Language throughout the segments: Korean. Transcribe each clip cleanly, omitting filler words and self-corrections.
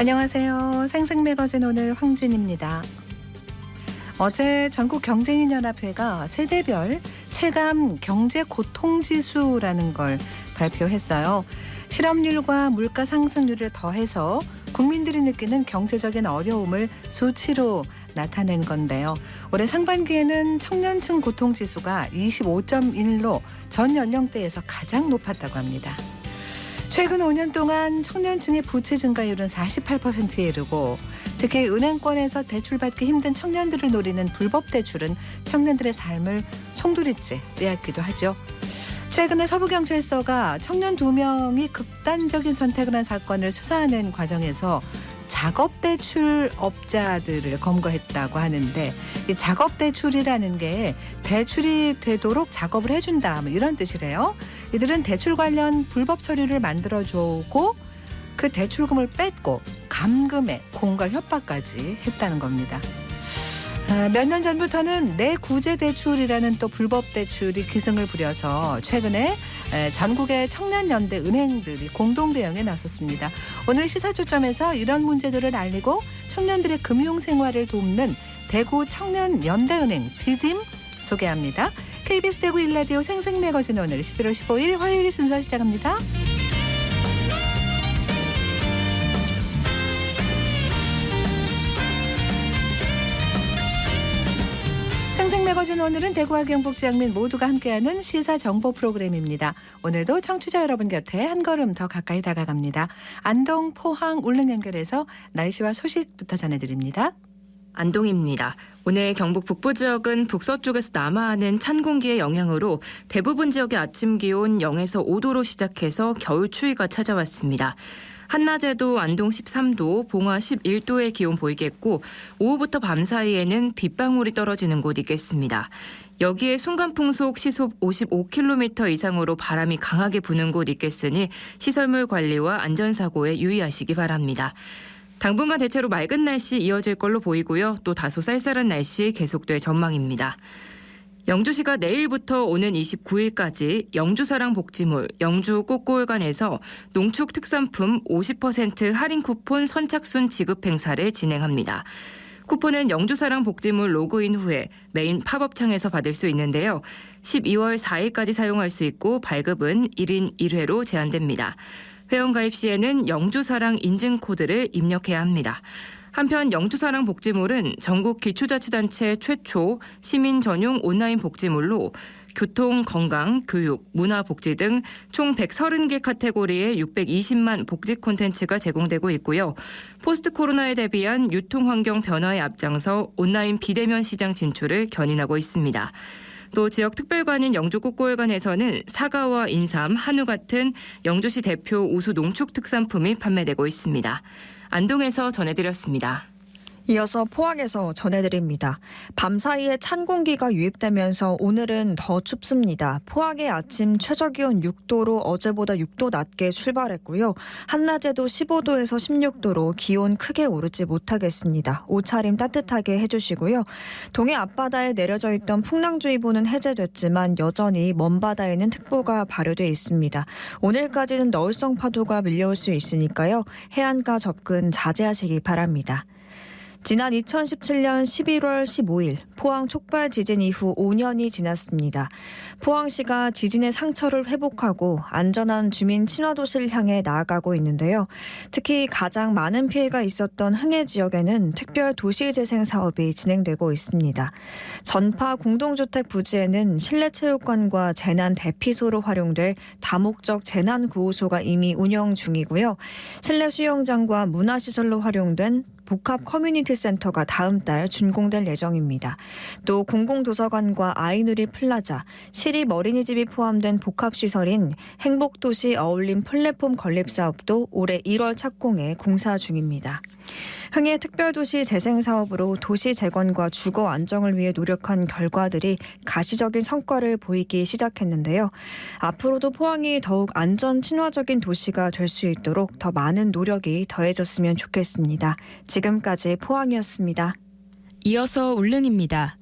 안녕하세요. 생생매거진 오늘 황진입니다. 어제 전국경제인연합회가 세대별 체감 경제고통지수라는 걸 발표했어요. 실업률과 물가 상승률을 더해서 국민들이 느끼는 경제적인 어려움을 수치로 나타낸 건데요. 올해 상반기에는 청년층 고통지수가 25.1로 전 연령대에서 가장 높았다고 합니다. 최근 5년 동안 청년층의 부채 증가율은 48%에 이르고 특히 은행권에서 대출받기 힘든 청년들을 노리는 불법 대출은 청년들의 삶을 송두리째 빼앗기도 하죠. 최근에 서부경찰서가 청년 2명이 극단적인 선택을 한 사건을 수사하는 과정에서 작업대출업자들을 검거했다고 하는데 이 작업대출이라는 게 대출이 되도록 작업을 해준다 이런 뜻이래요. 이들은 대출 관련 불법 서류를 만들어주고 그 대출금을 뺏고 감금에 공갈 협박까지 했다는 겁니다. 몇 년 전부터는 내구제 대출이라는 또 불법 대출이 기승을 부려서 최근에 전국의 청년연대 은행들이 공동 대응에 나섰습니다. 오늘 시사초점에서 이런 문제들을 알리고 청년들의 금융생활을 돕는 대구 청년연대은행 디딤 소개합니다. KBS 대구 1라디오 생생매거진 오늘 11월 15일 화요일 순서 시작합니다. 생생매거진 오늘은 대구와 경북 지역민 모두가 함께하는 시사정보 프로그램입니다. 오늘도 청취자 여러분 곁에 한 걸음 더 가까이 다가갑니다. 안동, 포항, 울릉 연결해서 날씨와 소식부터 전해드립니다. 안동입니다. 오늘 경북 북부 지역은 북서쪽에서 남하하는 찬 공기의 영향으로 대부분 지역의 아침 기온 0에서 5도로 시작해서 겨울 추위가 찾아왔습니다. 한낮에도 안동 13도, 봉화 11도의 기온 보이겠고 오후부터 밤 사이에는 빗방울이 떨어지는 곳 있겠습니다. 여기에 순간풍속 시속 55km 이상으로 바람이 강하게 부는 곳 있겠으니 시설물 관리와 안전사고에 유의하시기 바랍니다. 당분간 대체로 맑은 날씨 이어질 걸로 보이고요. 또 다소 쌀쌀한 날씨 계속될 전망입니다. 영주시가 내일부터 오는 29일까지 영주사랑 복지몰, 영주 꽃고울관에서 농축 특산품 50% 할인 쿠폰 선착순 지급 행사를 진행합니다. 쿠폰은 영주사랑 복지몰 로그인 후에 메인 팝업창에서 받을 수 있는데요. 12월 4일까지 사용할 수 있고 발급은 1인 1회로 제한됩니다. 회원 가입 시에는 영주사랑 인증코드를 입력해야 합니다. 한편 영주사랑 복지몰은 전국 기초자치단체 최초 시민 전용 온라인 복지몰로 교통, 건강, 교육, 문화, 복지 등 총 130개 카테고리의 620만 복지 콘텐츠가 제공되고 있고요. 포스트 코로나에 대비한 유통환경 변화에 앞장서 온라인 비대면 시장 진출을 견인하고 있습니다. 또 지역 특별관인 영주 꽃고울관에서는 사과와 인삼, 한우 같은 영주시 대표 우수 농축 특산품이 판매되고 있습니다. 안동에서 전해드렸습니다. 이어서 포항에서 전해드립니다. 밤사이에 찬 공기가 유입되면서 오늘은 더 춥습니다. 포항의 아침 최저기온 6도로 어제보다 6도 낮게 출발했고요. 한낮에도 15도에서 16도로 기온 크게 오르지 못하겠습니다. 옷차림 따뜻하게 해주시고요. 동해 앞바다에 내려져 있던 풍랑주의보는 해제됐지만 여전히 먼바다에는 특보가 발효돼 있습니다. 오늘까지는 너울성 파도가 밀려올 수 있으니까요. 해안가 접근 자제하시기 바랍니다. 지난 2017년 11월 15일 포항 촉발 지진 이후 5년이 지났습니다. 포항시가 지진의 상처를 회복하고 안전한 주민 친화도시를 향해 나아가고 있는데요. 특히 가장 많은 피해가 있었던 흥해 지역에는 특별 도시재생 사업이 진행되고 있습니다. 전파 공동주택 부지에는 실내체육관과 재난 대피소로 활용될 다목적 재난구호소가 이미 운영 중이고요. 실내 수영장과 문화시설로 활용된 복합 커뮤니티 센터가 다음 달 준공될 예정입니다. 또 공공도서관과 아이누리 플라자, 시립 어린이집이 포함된 복합시설인 행복도시 어울림 플랫폼 건립 사업도 올해 1월 착공해 공사 중입니다. 흥해 특별도시 재생사업으로 도시 재건과 주거 안정을 위해 노력한 결과들이 가시적인 성과를 보이기 시작했는데요. 앞으로도 포항이 더욱 안전 친화적인 도시가 될 수 있도록 더 많은 노력이 더해졌으면 좋겠습니다. 지금까지 포항이었습니다. 이어서 울릉입니다.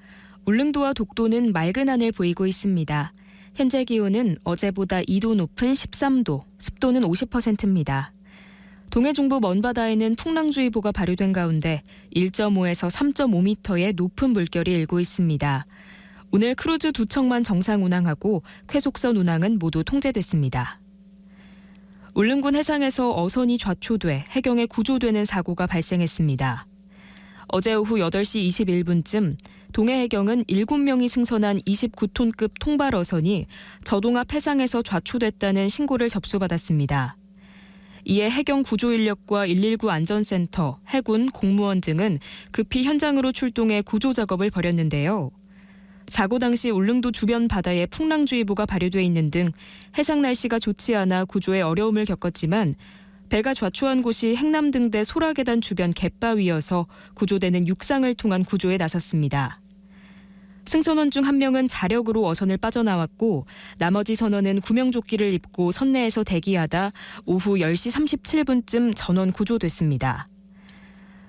울릉도와 독도는 맑은 하늘 보이고 있습니다. 현재 기온은 어제보다 2도 높은 13도, 습도는 50%입니다. 동해 중부 먼바다에는 풍랑주의보가 발효된 가운데 1.5에서 3.5m의 높은 물결이 일고 있습니다. 오늘 크루즈 2척만 정상 운항하고 쾌속선 운항은 모두 통제됐습니다. 울릉군 해상에서 어선이 좌초돼 해경에 구조되는 사고가 발생했습니다. 어제 오후 8시 21분쯤 동해 해경은 7명이 승선한 29톤급 통발 어선이 저동 앞 해상에서 좌초됐다는 신고를 접수받았습니다. 이에 해경 구조 인력과 119 안전센터, 해군, 공무원 등은 급히 현장으로 출동해 구조 작업을 벌였는데요. 사고 당시 울릉도 주변 바다에 풍랑주의보가 발효돼 있는 등 해상 날씨가 좋지 않아 구조에 어려움을 겪었지만 배가 좌초한 곳이 행남등대 소라계단 주변 갯바위여서 구조대는 육상을 통한 구조에 나섰습니다. 승선원 중 1명은 자력으로 어선을 빠져나왔고 나머지 선원은 구명조끼를 입고 선내에서 대기하다 오후 10시 37분쯤 전원 구조됐습니다.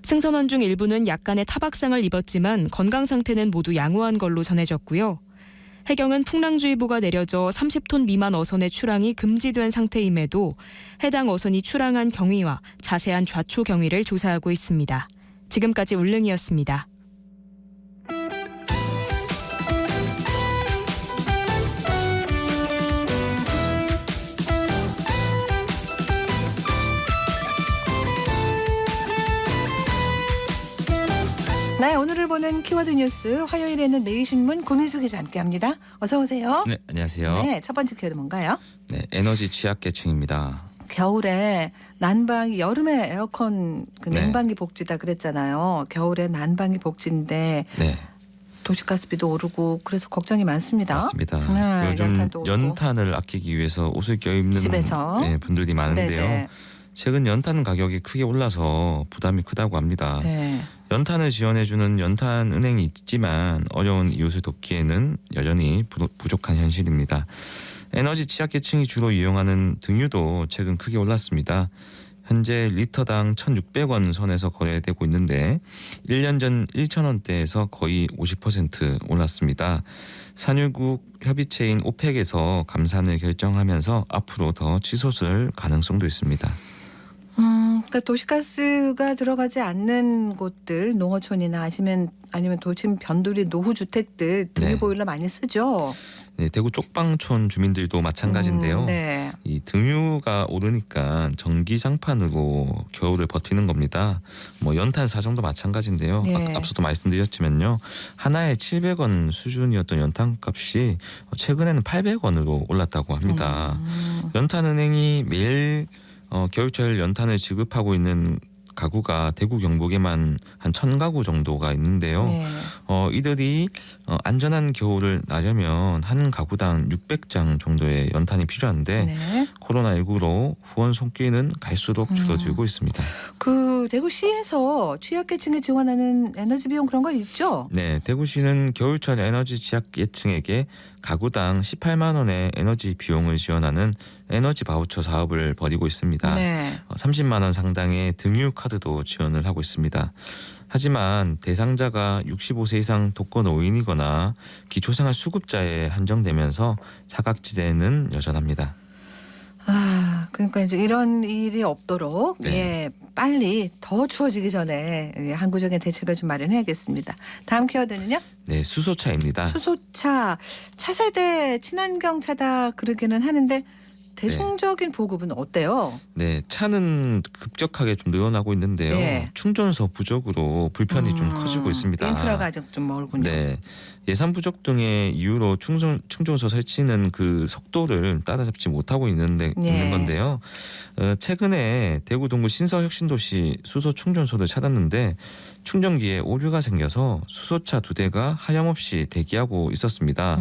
승선원 중 일부는 약간의 타박상을 입었지만 건강 상태는 모두 양호한 걸로 전해졌고요. 해경은 풍랑주의보가 내려져 30톤 미만 어선의 출항이 금지된 상태임에도 해당 어선이 출항한 경위와 자세한 좌초 경위를 조사하고 있습니다. 지금까지 울릉이었습니다. 네, 오늘을 보는 키워드 뉴스 화요일에는 매일신문 구민수 기자 함께합니다. 어서 오세요. 네, 안녕하세요. 네, 첫 번째 키워드 뭔가요? 네, 에너지 취약계층입니다. 겨울에 난방이 여름에 에어컨 그 네. 냉방기 복지다 그랬잖아요. 겨울에 난방기 복지인데 네, 도시가스비도 오르고 그래서 걱정이 많습니다. 맞습니다. 네, 요즘 연탄도 오르고. 연탄을 아끼기 위해서 옷을 껴입는 집에서. 분들이 많은데요. 네네. 최근 연탄 가격이 크게 올라서 부담이 크다고 합니다. 네. 연탄을 지원해주는 연탄은행이 있지만 어려운 이웃을 돕기에는 여전히 부족한 현실입니다. 에너지 취약계층이 주로 이용하는 등유도 최근 크게 올랐습니다. 현재 리터당 1,600원 선에서 거래되고 있는데 1년 전 1,000원대에서 거의 50% 올랐습니다. 산유국 협의체인 오펙에서 감산을 결정하면서 앞으로 더 치솟을 가능성도 있습니다. 그러니까 도시가스가 들어가지 않는 곳들, 농어촌이나 아니면 도심 변두리 노후 주택들 등유 네. 보일러 많이 쓰죠. 네, 대구 쪽방촌 주민들도 마찬가지인데요. 네. 이 등유가 오르니까 전기장판으로 겨울을 버티는 겁니다. 뭐 연탄 사정도 마찬가지인데요. 네. 앞서도 말씀드렸지만요. 하나에 700원 수준이었던 연탄값이 최근에는 800원으로 올랐다고 합니다. 연탄은행이 매일 겨울철 연탄을 지급하고 있는 가구가 대구 경북에만 한 1,000가구 정도가 있는데요. 네. 이들이 안전한 겨울을 나려면 한 가구당 600장 정도의 연탄이 필요한데 네. 코로나19로 후원 손길은 갈수록 줄어들고 있습니다. 그 대구시에서 취약계층에 지원하는 에너지 비용 그런 거 있죠? 네, 대구시는 겨울철 에너지 취약계층에게 가구당 18만 원의 에너지 비용을 지원하는 에너지 바우처 사업을 벌이고 있습니다. 네. 30만 원 상당의 등유 카드도 지원을 하고 있습니다. 하지만 대상자가 65세 이상 독거노인이거나 기초생활 수급자에 한정되면서 사각지대는 여전합니다. 그러니까 이제 이런 일이 없도록 네. 예, 빨리 더 추워지기 전에 항구적인 대책을 좀 마련해야겠습니다. 다음 키워드는요? 네, 수소차입니다. 수소차, 차세대 친환경 차다 그러기는 하는데 대중적인 보급은 어때요? 네, 차는 급격하게 좀 늘어나고 있는데요. 네. 충전소 부족으로 불편이 좀 커지고 있습니다. 인프라가 아직 좀 멀군요. 네, 예산 부족 등의 이유로 충전소 설치는 그 속도를 따라잡지 못하고 있는 건데요. 최근에 대구 동구 신서혁신도시 수소 충전소를 찾았는데 충전기에 오류가 생겨서 수소차 2대가 하염없이 대기하고 있었습니다.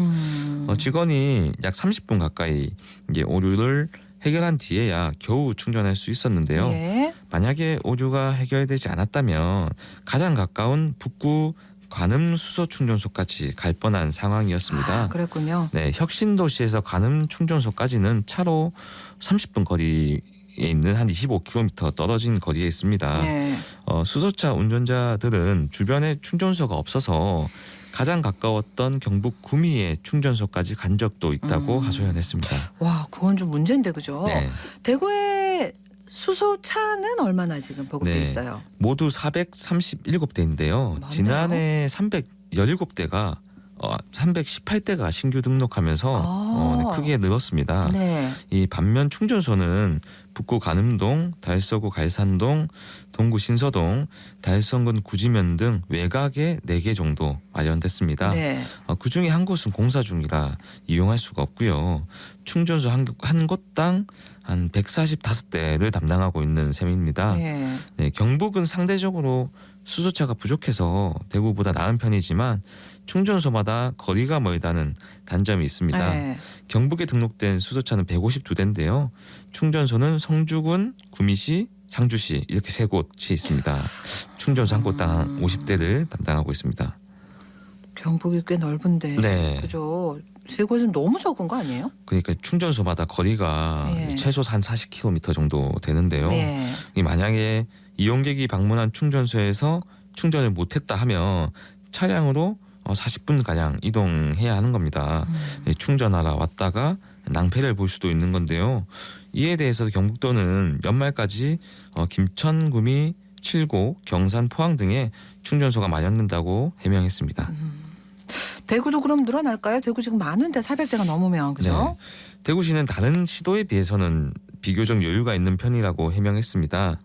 직원이 약 30분 가까이 이제 오류를 해결한 뒤에야 겨우 충전할 수 있었는데요. 예. 만약에 오류가 해결되지 않았다면 가장 가까운 북구 관음 수소 충전소까지 갈 뻔한 상황이었습니다. 그랬군요. 네, 혁신도시에서 관음 충전소까지는 차로 30분 거리에 있는 한 25km 떨어진 거리에 있습니다. 네. 수소차 운전자들은 주변에 충전소가 없어서 가장 가까웠던 경북 구미의 충전소까지 간 적도 있다고 하소연했습니다. 와, 그건 좀 문제인데 그죠? 네. 대구에 수소차는 얼마나 지금 보급돼 네. 있어요? 모두 437대인데요. 많네요. 지난해 317대가 318대가 신규 등록하면서 네, 크게 늘었습니다. 네. 이 반면 충전소는 북구 간음동, 달서구 갈산동, 동구 신서동, 달성군 구지면 등 외곽에 4개 정도 마련됐습니다. 네. 그중에 한 곳은 공사 중이라 이용할 수가 없고요. 충전소 한 곳당 한 145대를 담당하고 있는 셈입니다. 네. 네, 경북은 상대적으로 수소차가 부족해서 대구보다 나은 편이지만 충전소마다 거리가 멀다는 단점이 있습니다. 네. 경북에 등록된 수소차는 152대인데요. 충전소는 성주군, 구미시, 상주시 이렇게 3곳이 있습니다. 충전소 한 곳당 50대를 담당하고 있습니다. 경북이 꽤 넓은데. 네. 그죠. 세 곳은 너무 적은 거 아니에요? 그러니까 충전소마다 거리가 예. 최소 한 40km 정도 되는데요. 네. 이 만약에 이용객이 방문한 충전소에서 충전을 못했다 하면 차량으로 40분 가량 이동해야 하는 겁니다. 충전하러 왔다가 낭패를 볼 수도 있는 건데요. 이에 대해서 경북도는 연말까지 김천, 구미, 칠곡, 경산, 포항 등에 충전소가 마련된다고 해명했습니다. 대구도 그럼 늘어날까요? 대구 지금 많은데 400대가 넘으면 그죠? 네. 대구시는 다른 시도에 비해서는 비교적 여유가 있는 편이라고 해명했습니다.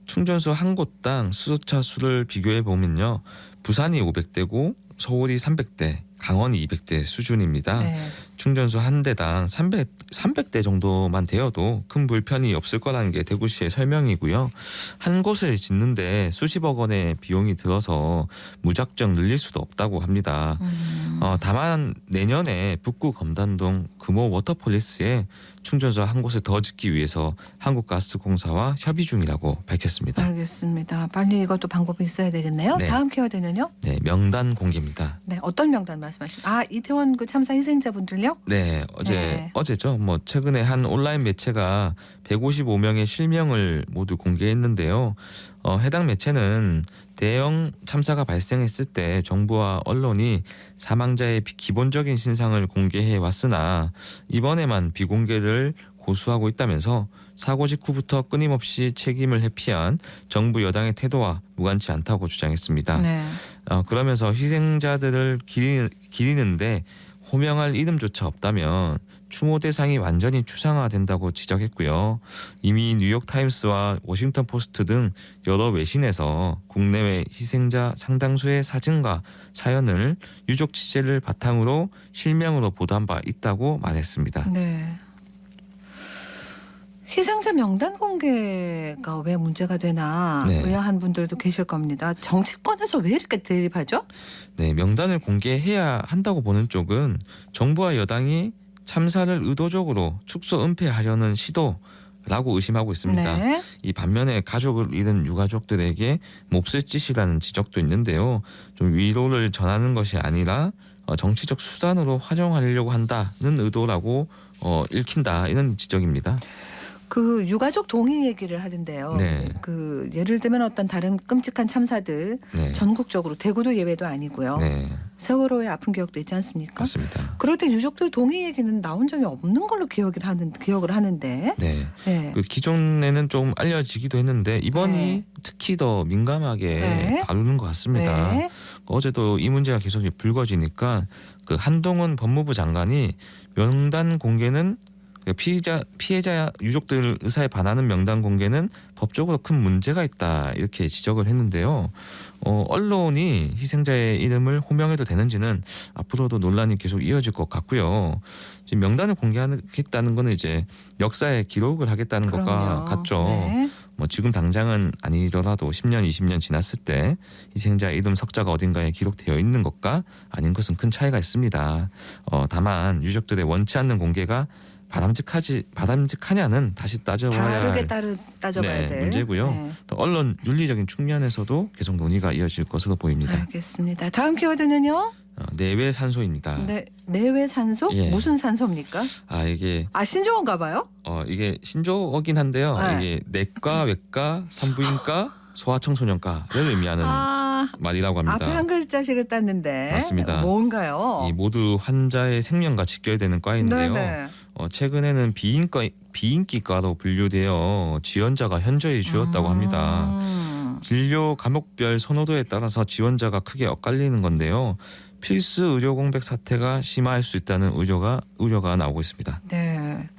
충전소 한 곳당 수소차 수를 비교해 보면요. 부산이 500대고 서울이 300대, 강원이 200대 수준입니다. 네. 충전소 한 대당 300대 정도만 되어도 큰 불편이 없을 거라는 게 대구시의 설명이고요. 한 곳을 짓는데 수십억 원의 비용이 들어서 무작정 늘릴 수도 없다고 합니다. 다만 내년에 북구 검단동 금호 워터폴리스에 충전소 한 곳을 더 짓기 위해서 한국가스공사와 협의 중이라고 밝혔습니다. 알겠습니다. 빨리 이것도 방법이 있어야 되겠네요. 네. 다음 키워드는요? 네, 명단 공개입니다. 네, 어떤 명단 말씀하시죠? 이태원 그 참사 희생자분들요? 네, 네. 어제죠. 최근에 한 온라인 매체가 155명의 실명을 모두 공개했는데요. 해당 매체는 대형 참사가 발생했을 때 정부와 언론이 사망자의 기본적인 신상을 공개해 왔으나 이번에만 비공개를 고수하고 있다면서 사고 직후부터 끊임없이 책임을 회피한 정부 여당의 태도와 무관치 않다고 주장했습니다. 네. 그러면서 희생자들을 기리는데 호명할 이름조차 없다면 추모 대상이 완전히 추상화된다고 지적했고요. 이미 뉴욕타임스와 워싱턴 포스트 등 여러 외신에서 국내외 희생자 상당수의 사진과 사연을 유족 취재를 바탕으로 실명으로 보도한 바 있다고 말했습니다. 네. 희생자 명단 공개가 왜 문제가 되나 네. 의아한 분들도 계실 겁니다. 정치권에서 왜 이렇게 대립하죠? 네, 명단을 공개해야 한다고 보는 쪽은 정부와 여당이 참사를 의도적으로 축소 은폐하려는 시도라고 의심하고 있습니다. 네. 이 반면에 가족을 잃은 유가족들에게 몹쓸 짓이라는 지적도 있는데요. 좀 위로를 전하는 것이 아니라 정치적 수단으로 활용하려고 한다는 의도라고 읽힌다 이런 지적입니다. 그 유가족 동의 얘기를 하던데요. 네. 그 예를 들면 어떤 다른 끔찍한 참사들 네, 전국적으로 대구도 예외도 아니고요. 네, 세월호의 아픈 기억도 있지 않습니까? 맞습니다. 그럴 때 유족들 동의 얘기는 나온 적이 없는 걸로 기억을 하는데. 네, 네. 그 기존에는 좀 알려지기도 했는데 이번이 네. 특히 더 민감하게 네. 다루는 것 같습니다. 네. 어제도 이 문제가 계속 불거지니까 그 한동훈 법무부 장관이 명단 공개는 피해자 유족들 의사에 반하는 명단 공개는 법적으로 큰 문제가 있다 이렇게 지적을 했는데요. 언론이 희생자의 이름을 호명해도 되는지는 앞으로도 논란이 계속 이어질 것 같고요. 지금 명단을 공개하겠다는 거는 이제 역사에 기록을 하겠다는 것과 그럼요. 같죠. 네. 지금 당장은 아니더라도 10년, 20년 지났을 때 희생자 이름 석자가 어딘가에 기록되어 있는 것과 아닌 것은 큰 차이가 있습니다. 다만 유족들의 원치 않는 공개가 바람직하냐는 다시 따져봐야 할 따져봐야 될 문제고요. 네. 또 언론 윤리적인 측면에서도 계속 논의가 이어질 것으로 보입니다. 알겠습니다. 다음 키워드는요? 내외 산소입니다. 네, 내외 산소? 예. 무슨 산소입니까? 이게 신조어인가 봐요? 이게 신조어긴 한데요. 네. 이게 내과, 외과, 산부인과, 소아청소년과를 의미하는 말이라고 합니다. 앞에 한 글자씩을 땄는데 맞습니다. 뭔가요? 이 모두 환자의 생명과 직결되는 과인데요. 네네. 최근에는 비인기과로 분류되어 지원자가 현저히 줄었다고 합니다. 진료 과목별 선호도에 따라서 지원자가 크게 엇갈리는 건데요. 필수 의료 공백 사태가 심화할 수 있다는 우려가 나오고 있습니다. 네.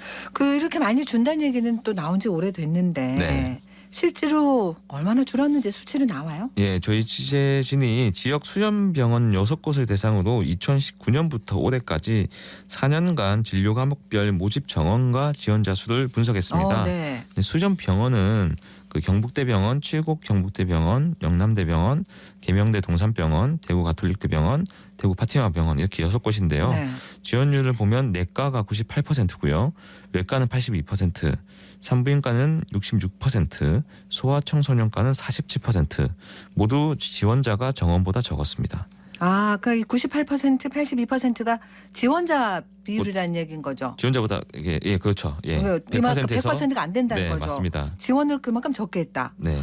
이렇게 많이 준다는 얘기는 또 나온 지 오래됐는데 네. 실제로 얼마나 줄었는지 수치로 나와요? 예, 저희 취재진이 지역 수련병원 6곳을 대상으로 2019년부터 올해까지 4년간 진료 과목별 모집 정원과 지원자 수를 분석했습니다. 네. 수련병원은 경북대병원, 칠곡 경북대병원, 영남대병원, 계명대 동산병원, 대구 가톨릭대병원, 대구 파티마병원 이렇게 6곳인데요. 네. 지원율을 보면 내과가 98%고요. 외과는 82%, 산부인과는 66%, 소아청소년과는 47% 모두 지원자가 정원보다 적었습니다. 그러니까 98%, 82%가 지원자 비율이라는 얘기인 거죠. 지원자보다 이게 그렇죠. 예. 100%에서 100%가 안 된다는 네, 거죠. 맞습니다. 지원을 그만큼 적게 했다. 네.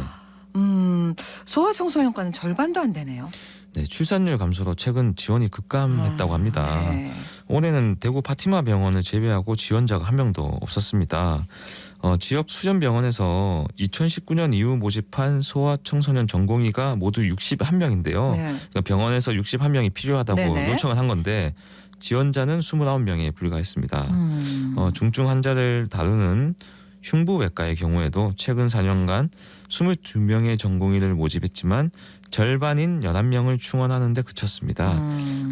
소아청소년과는 절반도 안 되네요. 네, 출산율 감소로 최근 지원이 급감했다고 합니다. 네. 올해는 대구 파티마 병원을 제외하고 지원자가 한 명도 없었습니다. 지역 수련병원에서 2019년 이후 모집한 소아청소년 전공의가 모두 61명인데요. 네. 그러니까 병원에서 61명이 필요하다고 네네. 요청을 한 건데 지원자는 29명에 불과했습니다. 중증 환자를 다루는 흉부외과의 경우에도 최근 4년간 22명의 전공의를 모집했지만 절반인 11명을 충원하는 데 그쳤습니다.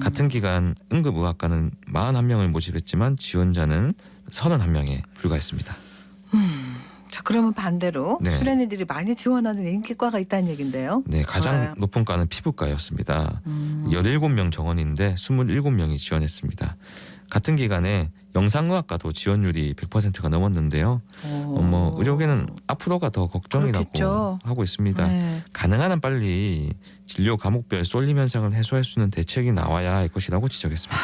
같은 기간 응급의학과는 41명을 모집했지만 지원자는 31명에 불과했습니다. 자, 그러면 반대로 네. 수련이들이 많이 지원하는 인기과가 있다는 얘긴데요. 네, 가장 좋아요. 높은 과는 피부과였습니다. 17명 정원인데 27명이 지원했습니다. 같은 기간에 영상의학과도 지원율이 100%가 넘었는데요. 의료계는 앞으로가 더 걱정이라고 그렇겠죠. 하고 있습니다. 네. 가능한 한 빨리 진료 과목별 쏠림 현상을 해소할 수 있는 대책이 나와야 할 것이라고 지적했습니다.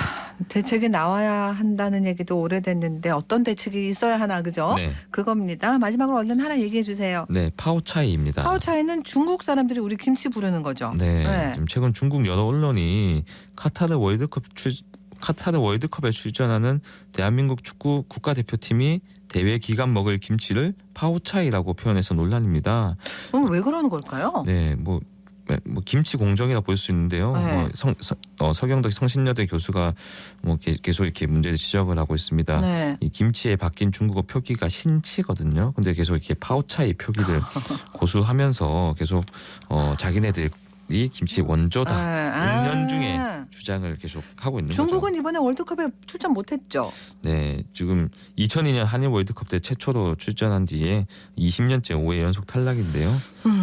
대책이 나와야 한다는 얘기도 오래됐는데 어떤 대책이 있어야 하나 그죠? 네, 그겁니다. 마지막으로 얼른 하나 얘기해 주세요. 네, 파오차이입니다. 파오차이는 중국 사람들이 우리 김치 부르는 거죠. 네, 지금 최근 중국 여러 언론이 카타르 월드컵에 출전하는 대한민국 축구 국가대표팀이 대회 기간 먹을 김치를 파오차이라고 표현해서 논란입니다. 왜 그러는 걸까요? 네, 뭐 김치 공정이라 볼 수 있는데요. 네. 서경덕 성신여대 교수가 계속 이렇게 문제를 지적을 하고 있습니다. 네. 이 김치에 바뀐 중국어 표기가 신치거든요. 근데 계속 이렇게 파오차이 표기를 고수하면서 계속 자기네들이 김치 원조다. 은연중에 주장을 계속 하고 있는 중국은 거죠. 이번에 월드컵에 출전 못했죠. 네, 지금 2002년 한일 월드컵 때 최초로 출전한 뒤에 20년째 5회 연속 탈락인데요.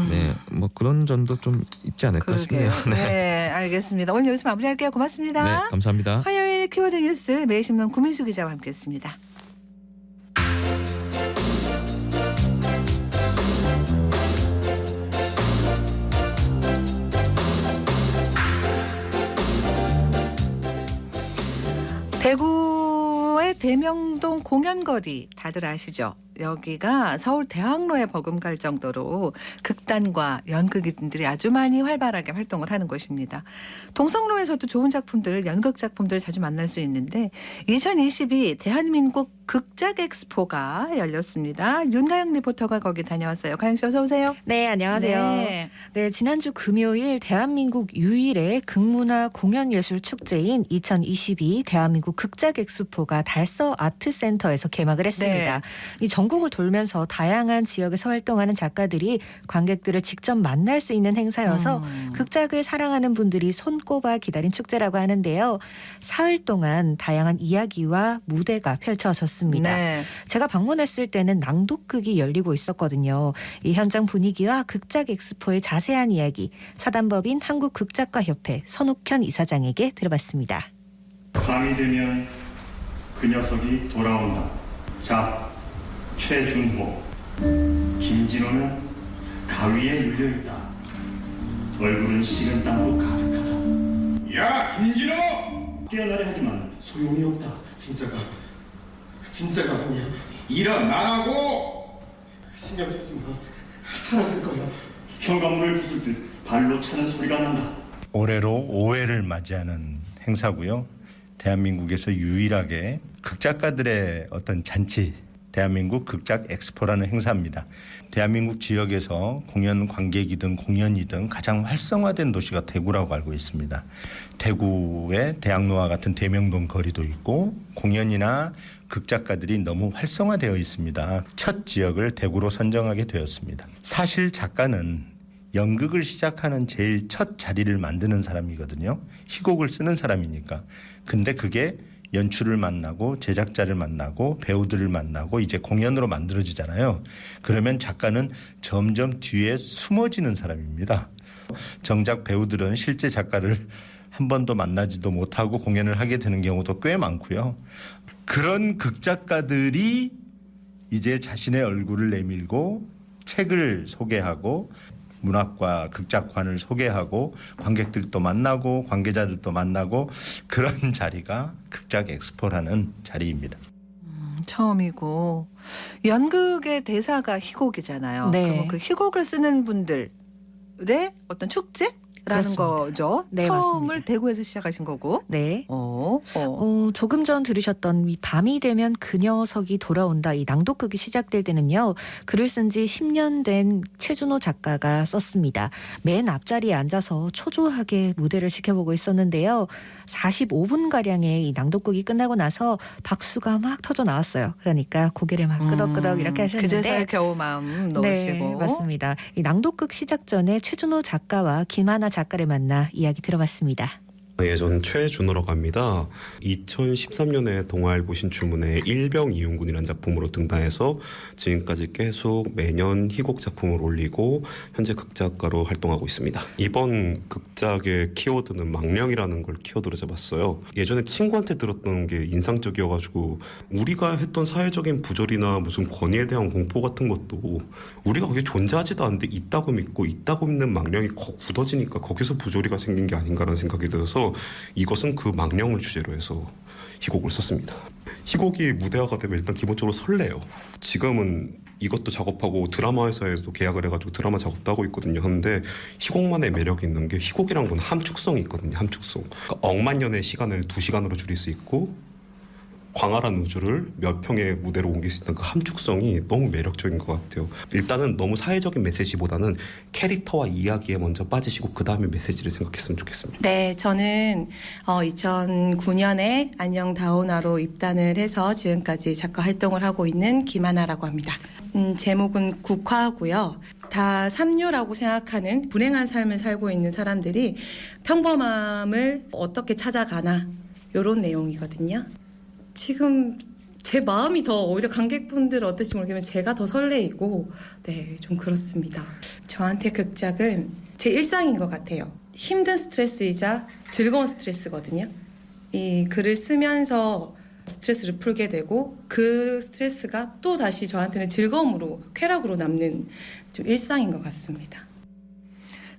네, 뭐 그런 점도 좀 있지 않을까 그러게요. 싶네요. 네, 알겠습니다. 오늘 여기서 마무리할게요. 고맙습니다. 네, 감사합니다. 화요일 키워드 뉴스 매일신문 구민수 기자와 함께했습니다. 대구의 대명동 공연거리 다들 아시죠? 여기가 서울 대학로에 버금갈 정도로 극단과 연극인들이 아주 많이 활발하게 활동을 하는 곳입니다. 동성로에서도 좋은 작품들, 연극 작품들 자주 만날 수 있는데 2022 대한민국 극작 엑스포가 열렸습니다. 윤가영 리포터가 거기 다녀왔어요. 가영 씨 어서 오세요. 네, 안녕하세요. 네. 네, 지난주 금요일 대한민국 유일의 극문화 공연예술 축제인 2022 대한민국 극작 엑스포가 달서 아트센터에서 개막을 했습니다. 이 전국을 돌면서 다양한 지역에서 활동하는 작가들이 관객들을 직접 만날 수 있는 행사여서 극작을 사랑하는 분들이 손꼽아 기다린 축제라고 하는데요. 사흘 동안 다양한 이야기와 무대가 펼쳐졌습니다. 네. 제가 방문했을 때는 낭독극이 열리고 있었거든요. 이 현장 분위기와 극작 엑스포의 자세한 이야기 사단법인 한국극작가협회 선욱현 이사장에게 들어봤습니다. 밤이 되면 그 녀석이 돌아온다. 자, 최준호, 김진호는 가위에 눌려있다. 얼굴은 식은 땀으로 가득하다. 야, 김진호! 깨어나려 하지만 소용이 없다. 진짜가 아니야. 일어나라고! 신경 쓰지 마. 사라질 거야. 현관문을 부술듯 발로 차는 소리가 난다. 올해로 5회를 맞이하는 행사고요. 대한민국에서 유일하게 극작가들의 어떤 잔치, 대한민국 극작 엑스포라는 행사입니다. 대한민국 지역에서 공연 관객이든 공연이든 가장 활성화된 도시가 대구라고 알고 있습니다. 대구에 대학로와 같은 대명동 거리도 있고 공연이나 극작가들이 너무 활성화되어 있습니다. 첫 지역을 대구로 선정하게 되었습니다. 사실 작가는 연극을 시작하는 제일 첫 자리를 만드는 사람이거든요. 희곡을 쓰는 사람이니까. 근데 그게 연출을 만나고 제작자를 만나고 배우들을 만나고 이제 공연으로 만들어지잖아요. 그러면 작가는 점점 뒤에 숨어지는 사람입니다. 정작 배우들은 실제 작가를 한 번도 만나지도 못하고 공연을 하게 되는 경우도 꽤 많고요. 그런 극작가들이 이제 자신의 얼굴을 내밀고 책을 소개하고 문학과 극작관을 소개하고 관객들도 만나고 관계자들도 만나고 그런 자리가 극작 엑스포라는 자리입니다. 처음이고 연극의 대사가 희곡이잖아요. 네. 그럼 그 희곡을 쓰는 분들의 어떤 축제라는 그렇습니다. 거죠. 네, 처음을 맞습니다. 대구에서 시작하신 거고. 네. 조금 전 들으셨던 이 밤이 되면 그 녀석이 돌아온다 이 낭독극이 시작될 때는요. 글을 쓴 지 10년 된 최준호 작가가 썼습니다. 맨 앞자리에 앉아서 초조하게 무대를 지켜보고 있었는데요. 45분가량의 이 낭독극이 끝나고 나서 박수가 막 터져 나왔어요. 그러니까 고개를 막 끄덕끄덕 이렇게 하셨는데 그제서야 겨우 마음 놓으시고. 네, 맞습니다. 이 낭독극 시작 전에 최준호 작가와 김하나 작가를 만나 이야기 들어봤습니다. 예전 최준호라고 합니다. 2013년에 동아일보 신춘문예 일병이윤군이라는 작품으로 등단해서 지금까지 계속 매년 희곡 작품을 올리고 현재 극작가로 활동하고 있습니다. 이번 극작의 키워드는 망령이라는 걸 키워드로 잡았어요. 예전에 친구한테 들었던 게 인상적이어가지고 우리가 했던 사회적인 부조리나 무슨 권위에 대한 공포 같은 것도 우리가 거기에 존재하지도 않는데 있다고 믿고 있다고 믿는 망령이 굳어지니까 거기서 부조리가 생긴 게 아닌가라는 생각이 들어서 이것은 그 망령을 주제로 해서 희곡을 썼습니다. 희곡이 무대화가 되면 일단 기본적으로 설레요. 지금은 이것도 작업하고 드라마 회사에서도 계약을 해가지고 드라마 작업도 하고 있거든요. 하는데 희곡만의 매력이 있는 게 희곡이란 건 함축성이 있거든요. 함축성. 그러니까 억만 년의 시간을 2시간으로 줄일 수 있고 광활한 우주를 몇 평의 무대로 옮길 수 있는 그 함축성이 너무 매력적인 것 같아요. 일단은 너무 사회적인 메시지보다는 캐릭터와 이야기에 먼저 빠지시고 그 다음에 메시지를 생각했으면 좋겠습니다. 네, 저는 2009년에 안녕 다오나로 입단을 해서 지금까지 작가 활동을 하고 있는 김하나라고 합니다. 제목은 국화고요. 다 삼류라고 생각하는 불행한 삶을 살고 있는 사람들이 평범함을 어떻게 찾아가나 이런 내용이거든요. 지금 제 마음이 더 오히려 관객분들 어떨지 모르겠지만 제가 더 설레이고 네, 좀 그렇습니다. 저한테 극작은 제 일상인 것 같아요. 힘든 스트레스이자 즐거운 스트레스거든요. 이 글을 쓰면서 스트레스를 풀게 되고 그 스트레스가 또 다시 저한테는 즐거움으로 쾌락으로 남는 좀 일상인 것 같습니다.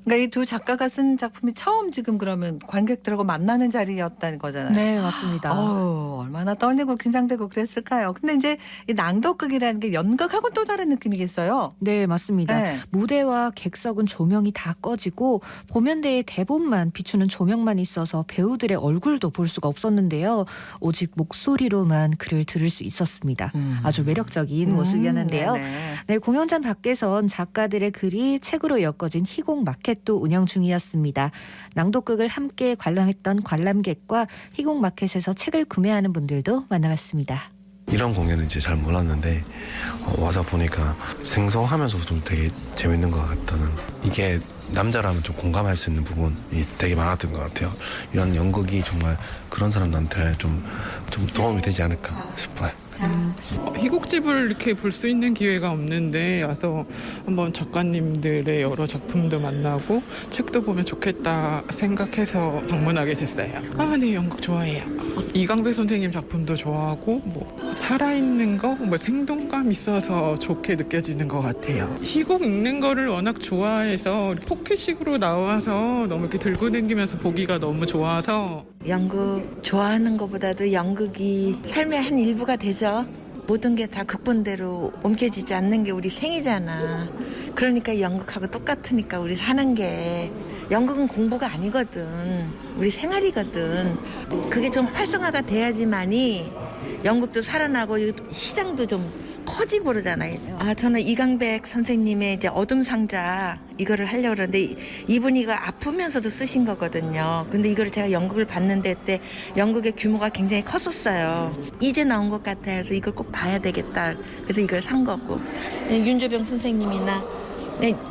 그러니까 이 두 작가가 쓴 작품이 처음 지금 그러면 관객들하고 만나는 자리였다는 거잖아요. 네, 맞습니다. 얼마나 떨리고 긴장되고 그랬을까요? 근데 이제 이 낭독극이라는 게 연극하고는 또 다른 느낌이겠어요? 네, 맞습니다. 네. 무대와 객석은 조명이 다 꺼지고 보면대의 대본만 비추는 조명만 있어서 배우들의 얼굴도 볼 수가 없었는데요. 오직 목소리로만 글을 들을 수 있었습니다. 아주 매력적인 모습이었는데요. 네, 공연장 밖에선 작가들의 글이 책으로 엮어진 희곡 마켓도 운영 중이었습니다. 낭독극을 함께 관람했던 관람객과 희곡 마켓에서 책을 구매하는 분들도 만나봤습니다. 이런 공연은 이제 잘 몰랐는데 와서 보니까 생소하면서도 좀 되게 재밌는 것 같다는, 이게 남자라면 좀 공감할 수 있는 부분이 되게 많았던 것 같아요. 이런 연극이 정말 그런 사람들한테 좀 도움이 되지 않을까 싶어요. 희곡집을 이렇게 볼 수 있는 기회가 없는데 와서 한번 작가님들의 여러 작품도 만나고 책도 보면 좋겠다 생각해서 방문하게 됐어요. 네, 연극 좋아해요. 이강배 선생님 작품도 좋아하고 살아있는 거, 생동감 있어서 좋게 느껴지는 것 같아요. 희곡 읽는 거를 워낙 좋아해서 포켓식으로 나와서 너무 이렇게 들고 다니면서 보기가 너무 좋아서. 연극 좋아하는 것보다도 연극이 삶의 한 일부가 되죠. 모든 게 다 극본대로 옮겨지지 않는 게 우리 생이잖아. 그러니까 연극하고 똑같으니까 우리 사는 게, 연극은 공부가 아니거든. 우리 생활이거든. 그게 좀 활성화가 돼야지만이 연극도 살아나고 시장도 좀 커지고 그러잖아요. 저는 이강백 선생님의 이제 어둠 상자 이거를 하려고 그러는데 이분이 이거 아프면서도 쓰신 거거든요. 근데 이걸 제가 연극을 봤는데 그때 연극의 규모가 굉장히 컸었어요. 이제 나온 것 같아요. 그래서 이걸 꼭 봐야 되겠다. 그래서 이걸 산 거고. 윤조병 선생님이나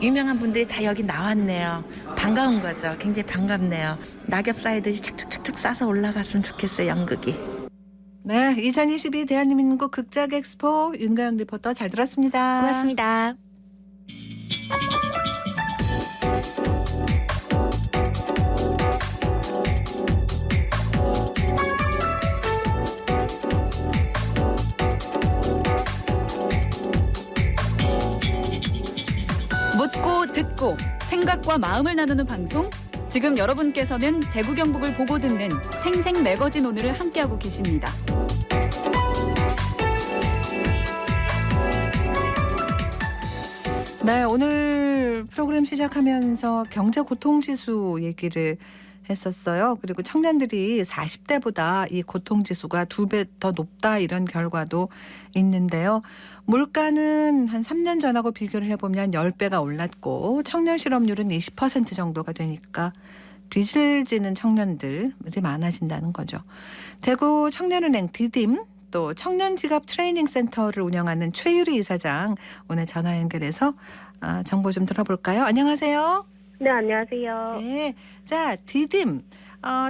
유명한 분들이 다 여기 나왔네요. 반가운 거죠. 굉장히 반갑네요. 낙엽 쌓이듯이 착착착착 싸서 올라갔으면 좋겠어요, 연극이. 네, 2022 대한민국 극작 엑스포 윤가영 리포터 잘 들었습니다. 고맙습니다. 묻고 듣고 생각과 마음을 나누는 방송. 지금 여러분께서는 대구 경북을 보고 듣는 생생 매거진 오늘을 함께하고 계십니다. 네, 오늘 프로그램 시작하면서 경제 고통지수 얘기를 했었어요. 그리고 청년들이 40대보다 이 고통지수가 2배 더 높다 이런 결과도 있는데요. 물가는 한 3년 전하고 비교를 해보면 10배가 올랐고 청년 실업률은 20% 정도가 되니까 빚을 지는 청년들이 많아진다는 거죠. 대구 청년은행 디딤 또 청년직업 트레이닝 센터를 운영하는 최유리 이사장 오늘 전화 연결해서 정보 좀 들어볼까요? 안녕하세요. 네, 안녕하세요. 네, 자 디딤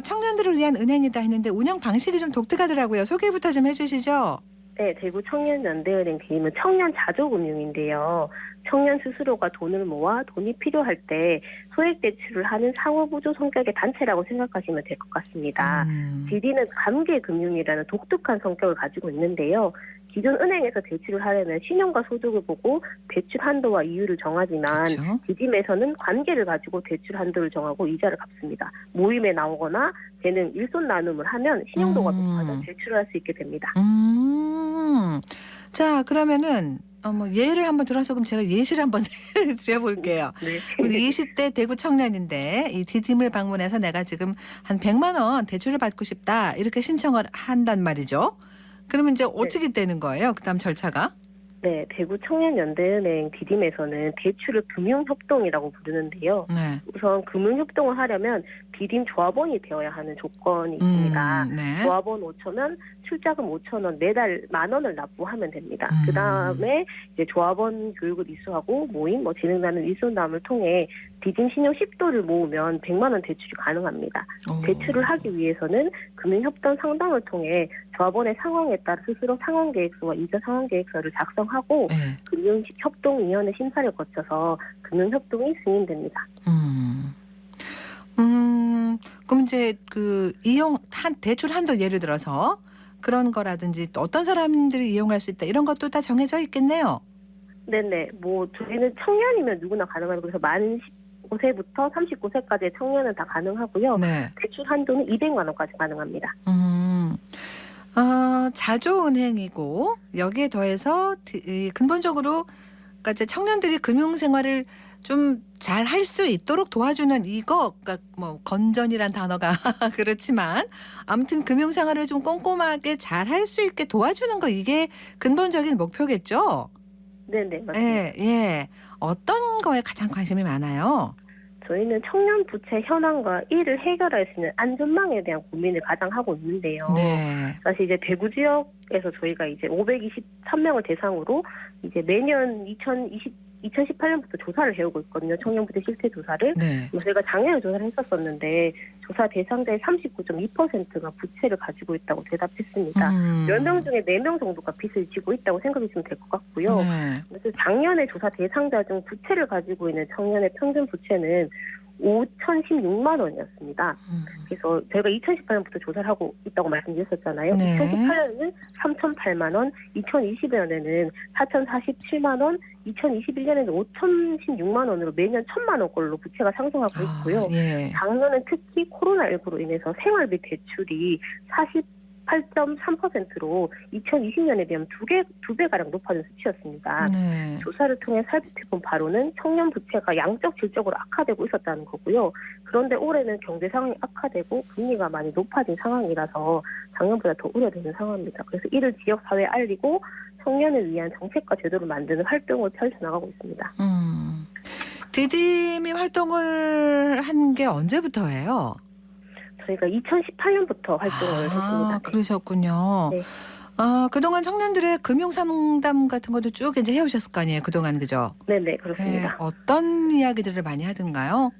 청년들을 위한 은행이다 했는데 운영 방식이 좀 독특하더라고요. 소개부터 좀 해주시죠. 네, 대구 청년연대은행 디딤은 청년 자조금융인데요. 청년 스스로가 돈을 모아 돈이 필요할 때 소액 대출을 하는 상호보조 성격의 단체라고 생각하시면 될 것 같습니다. 디딤은 관계금융이라는 독특한 성격을 가지고 있는데요. 기존 은행에서 대출을 하려면 신용과 소득을 보고 대출 한도와 이율을 정하지만 그렇죠. 디딤에서는 관계를 가지고 대출 한도를 정하고 이자를 갚습니다. 모임에 나오거나 재능 일손 나눔을 하면 신용도가 높아져 대출을 할 수 있게 됩니다. 자, 그러면은 예를 한번 들어서 그럼 제가 예시를 한번 드려볼게요. 네. 우리 20대 대구 청년인데 이 디딤을 방문해서 내가 지금 한 100만 원 대출을 받고 싶다 이렇게 신청을 한단 말이죠. 그러면 이제 어떻게 되는 거예요? 그다음 절차가? 네, 대구 청년연대은행 디딤에서는 대출을 금융협동이라고 부르는데요. 네. 우선 금융협동을 하려면 디딤 조합원이 되어야 하는 조건이 있습니다. 네. 조합원 5,000원, 출자금 5,000원, 매달 10,000원을 납부하면 됩니다. 그 다음에 이제 조합원 교육을 이수하고 모임, 재능나눔 일손남을 통해 디딤 신용 10도를 모으면 100만 원 대출이 가능합니다. 대출을 하기 위해서는 금융협동 상담을 통해 조합원의 상황에 따라 스스로 상환계획서와 이자 상환계획서를 작성하고 금융협동위원회 심사를 거쳐서 금융협동이 승인됩니다. 그럼 이제 대출 한도 예를 들어서 그런 거라든지 또 어떤 사람들이 이용할 수 있다 이런 것도 다 정해져 있겠네요. 네네. 저희는 청년이면 누구나 가능하고 그래서 만 15세부터 39세까지의 청년은 다 가능하고요. 네. 대출 한도는 200만 원까지 가능합니다. 자조은행이고 여기에 더해서 근본적으로 그러니까 이제 청년들이 금융생활을 좀 잘 할 수 있도록 도와주는 이거 그러니까 건전이란 단어가 그렇지만 아무튼 금융생활을 좀 꼼꼼하게 잘 할 수 있게 도와주는 거 이게 근본적인 목표겠죠? 네네 맞습니다. 예. 어떤 거에 가장 관심이 많아요? 저희는 청년 부채 현황과 이를 해결할 수 있는 안전망에 대한 고민을 가장 하고 있는데요. 네. 사실 이제 대구 지역에서 저희가 이제 523명을 대상으로 이제 매년 2018년부터 조사를 해오고 있거든요. 청년 부채 실태 조사를. 네. 저희가 작년에 조사를 했었었는데 조사 대상자의 39.2%가 부채를 가지고 있다고 대답했습니다. 10명 중에 4명 정도가 빚을 지고 있다고 생각하시면 될 것 같고요. 네. 그래서 작년에 조사 대상자 중 부채를 가지고 있는 청년의 평균 부채는 5,016만 원이었습니다. 그래서 저희가 2018년부터 조사를 하고 있다고 말씀드렸었잖아요. 네. 2018년에는 3,008만 원, 2020년에는 4,047만 원, 2021년에는 5,016만 원으로 매년 1,000만 원꼴로 부채가 상승하고 있고요. 예. 작년은 특히 코로나19로 인해서 생활비 대출이 8.3%로 2020년에 비하면 두 배가량 높아진 수치였습니다. 네. 조사를 통해 살펴본 바로는 청년 부채가 양적 질적으로 악화되고 있었다는 거고요. 그런데 올해는 경제 상황이 악화되고 금리가 많이 높아진 상황이라서 작년보다 더 우려되는 상황입니다. 그래서 이를 지역사회에 알리고 청년을 위한 정책과 제도를 만드는 활동을 펼쳐나가고 있습니다. 디딤이 활동을 한 게 언제부터예요? 저희가 2018년부터 활동을 했습니다. 그러셨군요. 네. 그동안 청년들의 금융상담 같은 것도 쭉 이제 해오셨을 거 아니에요, 그동안, 그죠? 네네, 그렇습니다. 네, 어떤 이야기들을 많이 하던가요?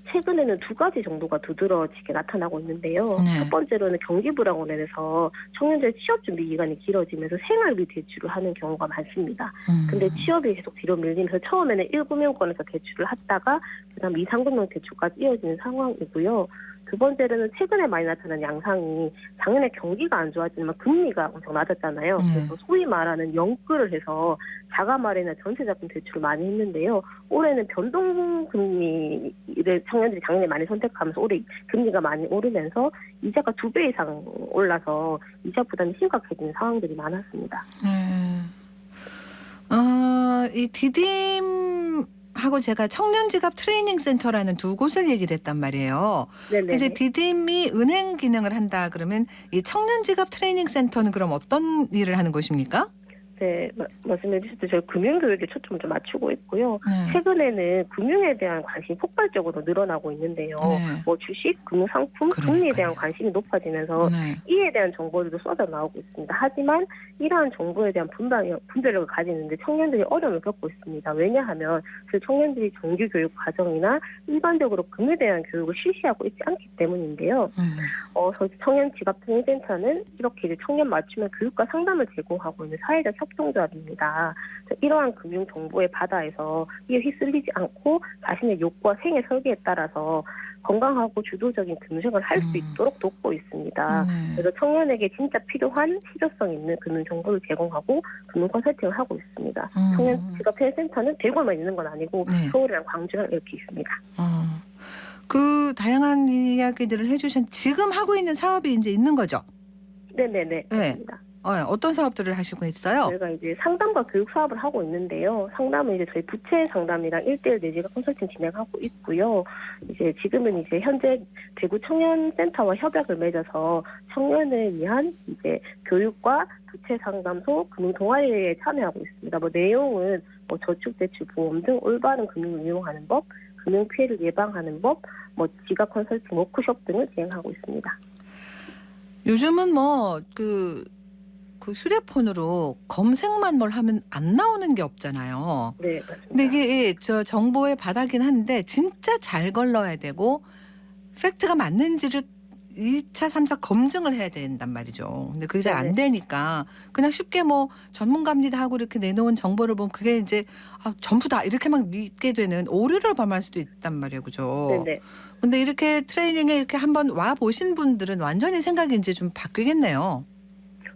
최근에는 두 가지 정도가 두드러지게 나타나고 있는데요. 네. 첫 번째로는 경기 불황으로 청년들의 취업 준비 기간이 길어지면서 생활비 대출을 하는 경우가 많습니다. 근데 취업이 계속 뒤로 밀리면서 처음에는 1금융권에서 대출을 하다가 그다음 2,3금융 대출까지 이어지는 상황이고요. 두 번째로는 최근에 많이 나타난 양상이 작년에 경기가 안 좋아지지만 금리가 엄청 낮았잖아요. 그래서 소위 말하는 영끌을 해서 자가마련이나 전세자금 대출을 많이 했는데요. 올해는 변동금리를 청년들이 작년에 많이 선택하면서 올해 금리가 많이 오르면서 이자가 2배 이상 올라서 이자 부담이 심각해지는 상황들이 많았습니다. 이 디딤하고 제가 청년지갑 트레이닝 센터라는 두 곳을 얘기를 했단 말이에요. 네네. 이제 디딤이 은행 기능을 한다 그러면 이 청년지갑 트레이닝 센터는 그럼 어떤 일을 하는 곳입니까? 네, 말씀해 주셨듯이 저희 금융교육에 초점을 좀 맞추고 있고요. 네. 최근에는 금융에 대한 관심이 폭발적으로 늘어나고 있는데요. 네. 뭐 주식, 금융상품, 금리에 대한 관심이 높아지면서 이에 대한 정보들도 쏟아 나오고 있습니다. 하지만 이러한 정보에 대한 분별력을 가지는데 청년들이 어려움을 겪고 있습니다. 왜냐하면 그 청년들이 정규 교육 과정이나 일반적으로 금융에 대한 교육을 실시하고 있지 않기 때문인데요. 저희 청년 지갑 트레이닝센터는 이렇게 이제 청년 맞춤형 교육과 상담을 제공하고 있는 사회적 협동조합입니다. 이러한 금융 정보의 바다에서 이에 휩쓸리지 않고 자신의 욕구와 생애 설계에 따라서 건강하고 주도적인 금융생활을 할 수 있도록 돕고 있습니다. 그래서 청년에게 진짜 필요한 실효성 있는 금융 정보를 제공하고 금융 컨설팅을 하고 있습니다. 청년 지갑 트레이닝센터는 대구에만 있는 건 아니고 서울이랑 광주랑 이렇게 있습니다. 그 다양한 이야기들을 해주신 지금 하고 있는 사업이 이제 있는 거죠? 네네네. 맞습니다. 어떤 사업들을 하시고 있어요? 저희가 이제 상담과 교육 사업을 하고 있는데요. 상담은 이제 저희 부채 상담이랑 1:1 내지가 컨설팅 진행하고 있고요. 이제 지금은 이제 현재 대구 청년센터와 협약을 맺어서 청년을 위한 이제 교육과 부채 상담소 금융 동아리에 참여하고 있습니다. 뭐 내용은 뭐 저축, 대출, 보험 등 올바른 금융을 이용하는 법, 금융 피해를 예방하는 법, 뭐 지갑 컨설팅, 워크숍 등을 진행하고 있습니다. 요즘은 그 휴대폰으로 검색만 뭘 하면 안 나오는 게 없잖아요. 네, 맞습니다. 근데 이게 저 정보의 바닥이긴 한데 진짜 잘 걸러야 되고 팩트가 맞는지를 2차, 3차 검증을 해야 된단 말이죠. 근데 그게 잘 안 되니까 그냥 쉽게 뭐 전문가입니다 하고 이렇게 내놓은 정보를 보면 그게 이제 전부 다 이렇게 막 믿게 되는 오류를 범할 수도 있단 말이에요. 그죠? 네네. 근데 이렇게 트레이닝에 이렇게 한번 와 보신 분들은 완전히 생각이 이제 좀 바뀌겠네요.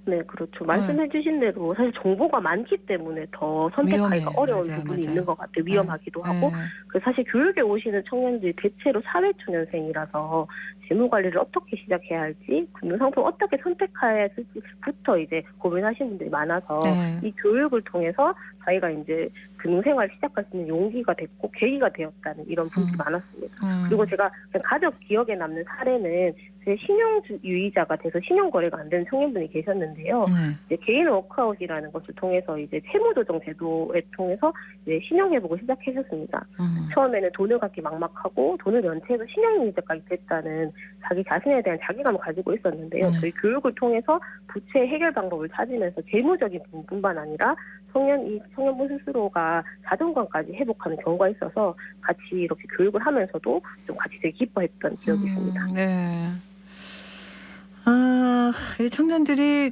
네, 그렇죠. 말씀해 주신 대로 사실 정보가 많기 때문에 더 선택하기가 어려운 부분이 있는 것 같아요. 위험하기도 하고. 그래서 사실 교육에 오시는 청년들이 대체로 사회초년생이라서 재무관리를 어떻게 시작해야 할지, 금융상품 어떻게 선택해야 할지부터 이제 고민하시는 분들이 많아서 이 교육을 통해서 저희가 이제 금융생활을 시작할 수 있는 용기가 됐고 계기가 되었다는 이런 분들이 많았습니다. 그리고 제가 가장 기억에 남는 사례는 제 신용 유의자가 돼서 신용 거래가 안 되는 청년분이 계셨는데요. 이제 개인 워크아웃이라는 것을 통해서 이제 채무조정 제도에 통해서 이제 신용 회복을 시작하셨습니다. 처음에는 돈을 갖기 막막하고 돈을 연체해서 신용 유의자까지 됐다는 자기 자신에 대한 자기감을 가지고 있었는데요. 저희 교육을 통해서 부채 해결 방법을 찾으면서 재무적인 부분뿐만 아니라 청년분 스스로가 자존감까지 회복하는 경우가 있어서 같이 이렇게 교육을 하면서도 좀 같이 되게 기뻐했던 기억이 있습니다. 네. 이 청년들이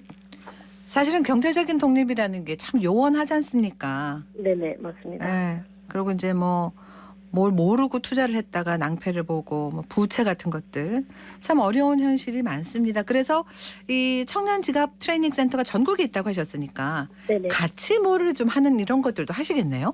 사실은 경제적인 독립이라는 게 참 요원하지 않습니까? 네네, 맞습니다. 네. 그리고 이제 뭘 모르고 투자를 했다가 낭패를 보고 뭐 부채 같은 것들 참 어려운 현실이 많습니다. 그래서 이 청년 지갑 트레이닝 센터가 전국에 있다고 하셨으니까 같이 뭐를 좀 하는 이런 것들도 하시겠네요?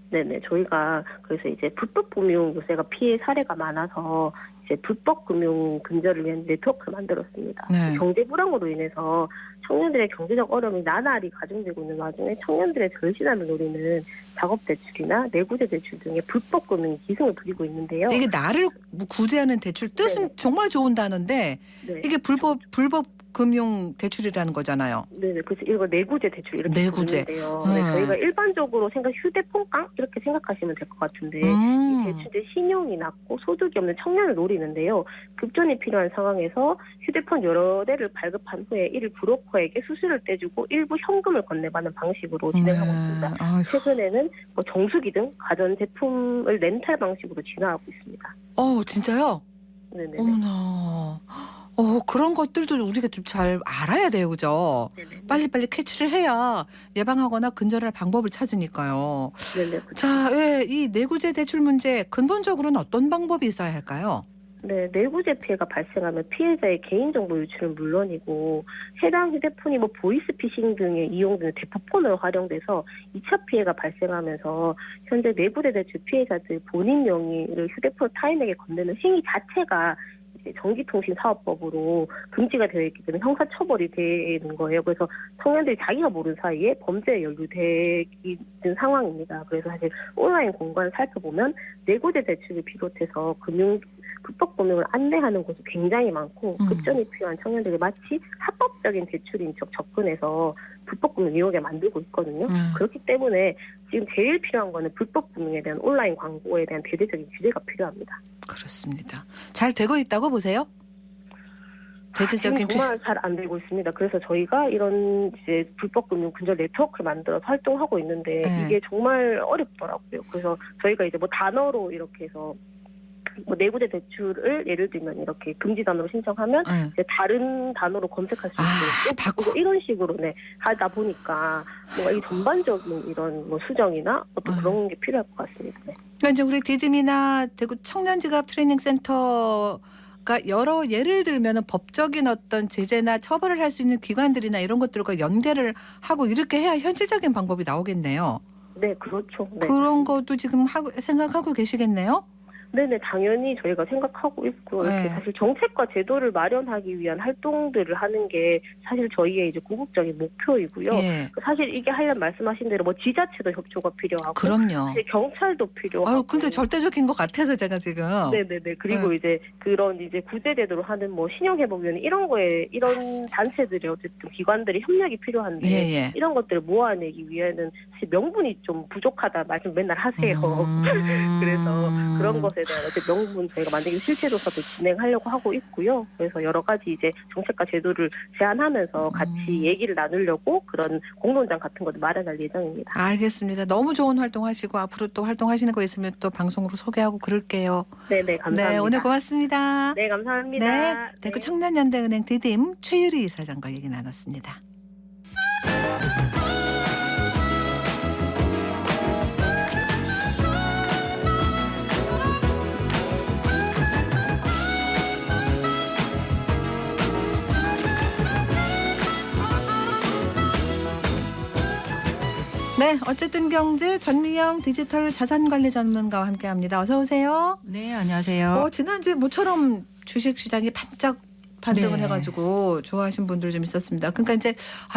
네네. 저희가 그래서 이제 불법 금융 요새가 피해 사례가 많아서 이제 불법 금융 근절을 위한 네트워크를 만들었습니다. 네. 경제 불황으로 인해서 청년들의 경제적 어려움이 나날이 가중되고 있는 와중에 청년들의 절실함을 노리는 작업 대출이나 내구재 대출 등의 불법 금융이 기승을 부리고 있는데요. 이게 나를 구제하는 대출 뜻은 네네. 정말 좋은 단어인데 네. 이게 불법 금융 대출이라는 거잖아요. 네네. 그래서 이거 내구재 대출 이렇게 내구재. 부르는데요. 네, 저희가 일반적으로 휴대폰깡 이렇게 생각하시면 될 것 같은데 이 대출제 신용이 낮고 소득이 없는 청년을 노리는데요. 급전이 필요한 상황에서 휴대폰 여러 대를 발급한 후에 이를 브로커에게 수수료를 떼주고 일부 현금을 건네받는 방식으로 진행하고 있습니다. 최근에는 뭐 정수기 등 가전 제품을 렌탈 방식으로 진화하고 있습니다. 진짜요? 네네. 어머나. 그런 것들도 우리가 좀 잘 알아야 돼요, 그죠? 빨리빨리 캐치를 해야 예방하거나 근절할 방법을 찾으니까요. 네네. 자, 이 내구재 대출 문제 근본적으로는 어떤 방법이 있어야 할까요? 네, 내구재 피해가 발생하면 피해자의 개인정보 유출은 물론이고 해당 휴대폰이 뭐 보이스피싱 등에 이용되는 대포폰으로 활용돼서 2차 피해가 발생하면서 현재 내구재 대출 피해자들 본인 명의를 휴대폰 타인에게 건네는 행위 자체가 전기통신사업법으로 금지가 되어 있기 때문에 형사처벌이 되는 거예요. 그래서 청년들이 자기가 모르는 사이에 범죄에 연루되는 상황입니다. 그래서 사실 온라인 공간을 살펴보면 내구재 대출을 비롯해서 불법 금융을 안내하는 곳이 굉장히 많고 급전이 필요한 청년들이 마치 합법적인 대출인 척 접근해서 불법 금융 유혹에 만들고 있거든요. 그렇기 때문에 지금 제일 필요한 거는 불법 금융에 대한 온라인 광고에 대한 대대적인 규제가 필요합니다. 그렇습니다. 잘 되고 있다고 보세요? 대체적인 정말 잘 안 되고 있습니다. 그래서 저희가 이런 이제 불법 금융 근절 네트워크를 만들어서 활동하고 있는데 이게 정말 어렵더라고요. 그래서 저희가 이제 뭐 단어로 이렇게 해서 뭐 내구재 대출을 예를 들면 이렇게 금지 단어로 신청하면 이제 다른 단어로 검색할 수 있고 이런 식으로 하다 보니까 뭔가 이 전반적인 이런 뭐 수정이나 어떤 그런 게 필요할 것 같습니다. 네. 그러니까 이제 우리 디즘이나 대구 청년직업 트레이닝 센터가 여러 예를 들면은 법적인 어떤 제재나 처벌을 할 수 있는 기관들이나 이런 것들과 연계를 하고 이렇게 해야 현실적인 방법이 나오겠네요. 네, 그렇죠. 네. 그런 것도 지금 생각하고 계시겠네요? 네네, 당연히 저희가 생각하고 있고, 이렇게 사실 정책과 제도를 마련하기 위한 활동들을 하는 게 사실 저희의 이제 궁극적인 목표이고요. 사실 이게 하려면 말씀하신 대로 뭐 지자체도 협조가 필요하고, 그럼요. 사실 경찰도 필요하고. 근데 절대적인 것 같아서 제가 지금. 네네네. 그리고 이제 그런 이제 구제제도로 하는 뭐 신용회복위원회 이런 거에 이런 단체들이 어쨌든 기관들이 협력이 필요한데 이런 것들을 모아내기 위해는 사실 명분이 좀 부족하다 말씀 맨날 하세요. 그래서 그런 것에 대한 명분 저희가 만들기 실제로서도 진행하려고 하고 있고요. 그래서 여러 가지 이제 정책과 제도를 제안하면서 같이 얘기를 나누려고 그런 공론장 같은 것을 마련할 예정입니다. 알겠습니다. 너무 좋은 활동하시고 앞으로 또 활동하시는 거 있으면 또 방송으로 소개하고 그럴게요. 네네, 감사합니다. 네, 오늘 고맙습니다. 네, 감사합니다. 네, 대구 청년연대은행 디딤 최유리 이사장과 얘기 나눴습니다. 네, 어쨌든 경제 전미영 디지털 자산관리 전문가와 함께합니다. 어서 오세요. 네, 안녕하세요. 지난주에 모처럼 주식시장이 반짝 반등을 해가지고 좋아하신 분들 좀 있었습니다. 그러니까 이제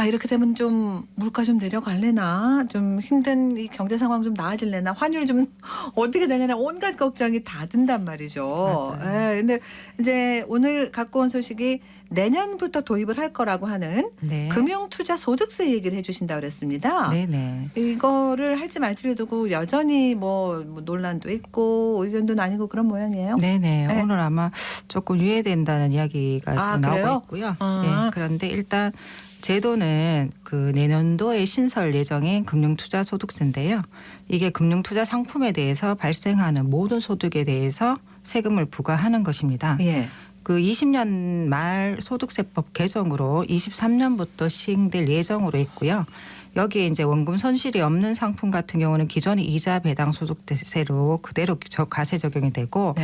이렇게 되면 좀 물가 좀 내려갈래나 좀 힘든 이 경제 상황 좀 나아질래나 환율 좀 어떻게 되려나 온갖 걱정이 다 든단 말이죠. 근데 이제 오늘 갖고 온 소식이 내년부터 도입을 할 거라고 하는 금융투자소득세 얘기를 해주신다고 그랬습니다. 네네. 이거를 할지 말지를 두고 여전히 뭐 논란도 있고 의견도 나뉘고 그런 모양이에요. 네네. 오늘 아마 조금 유예된다는 이야기가 지금 나오고 있고요. 네, 그런데 일단 제도는 그 내년도에 신설 예정인 금융투자소득세인데요. 이게 금융투자 상품에 대해서 발생하는 모든 소득에 대해서 세금을 부과하는 것입니다. 그 20년 말 소득세법 개정으로 23년부터 시행될 예정으로 있고요. 여기에 이제 원금 손실이 없는 상품 같은 경우는 기존의 이자 배당 소득세로 그대로 과세 적용이 되고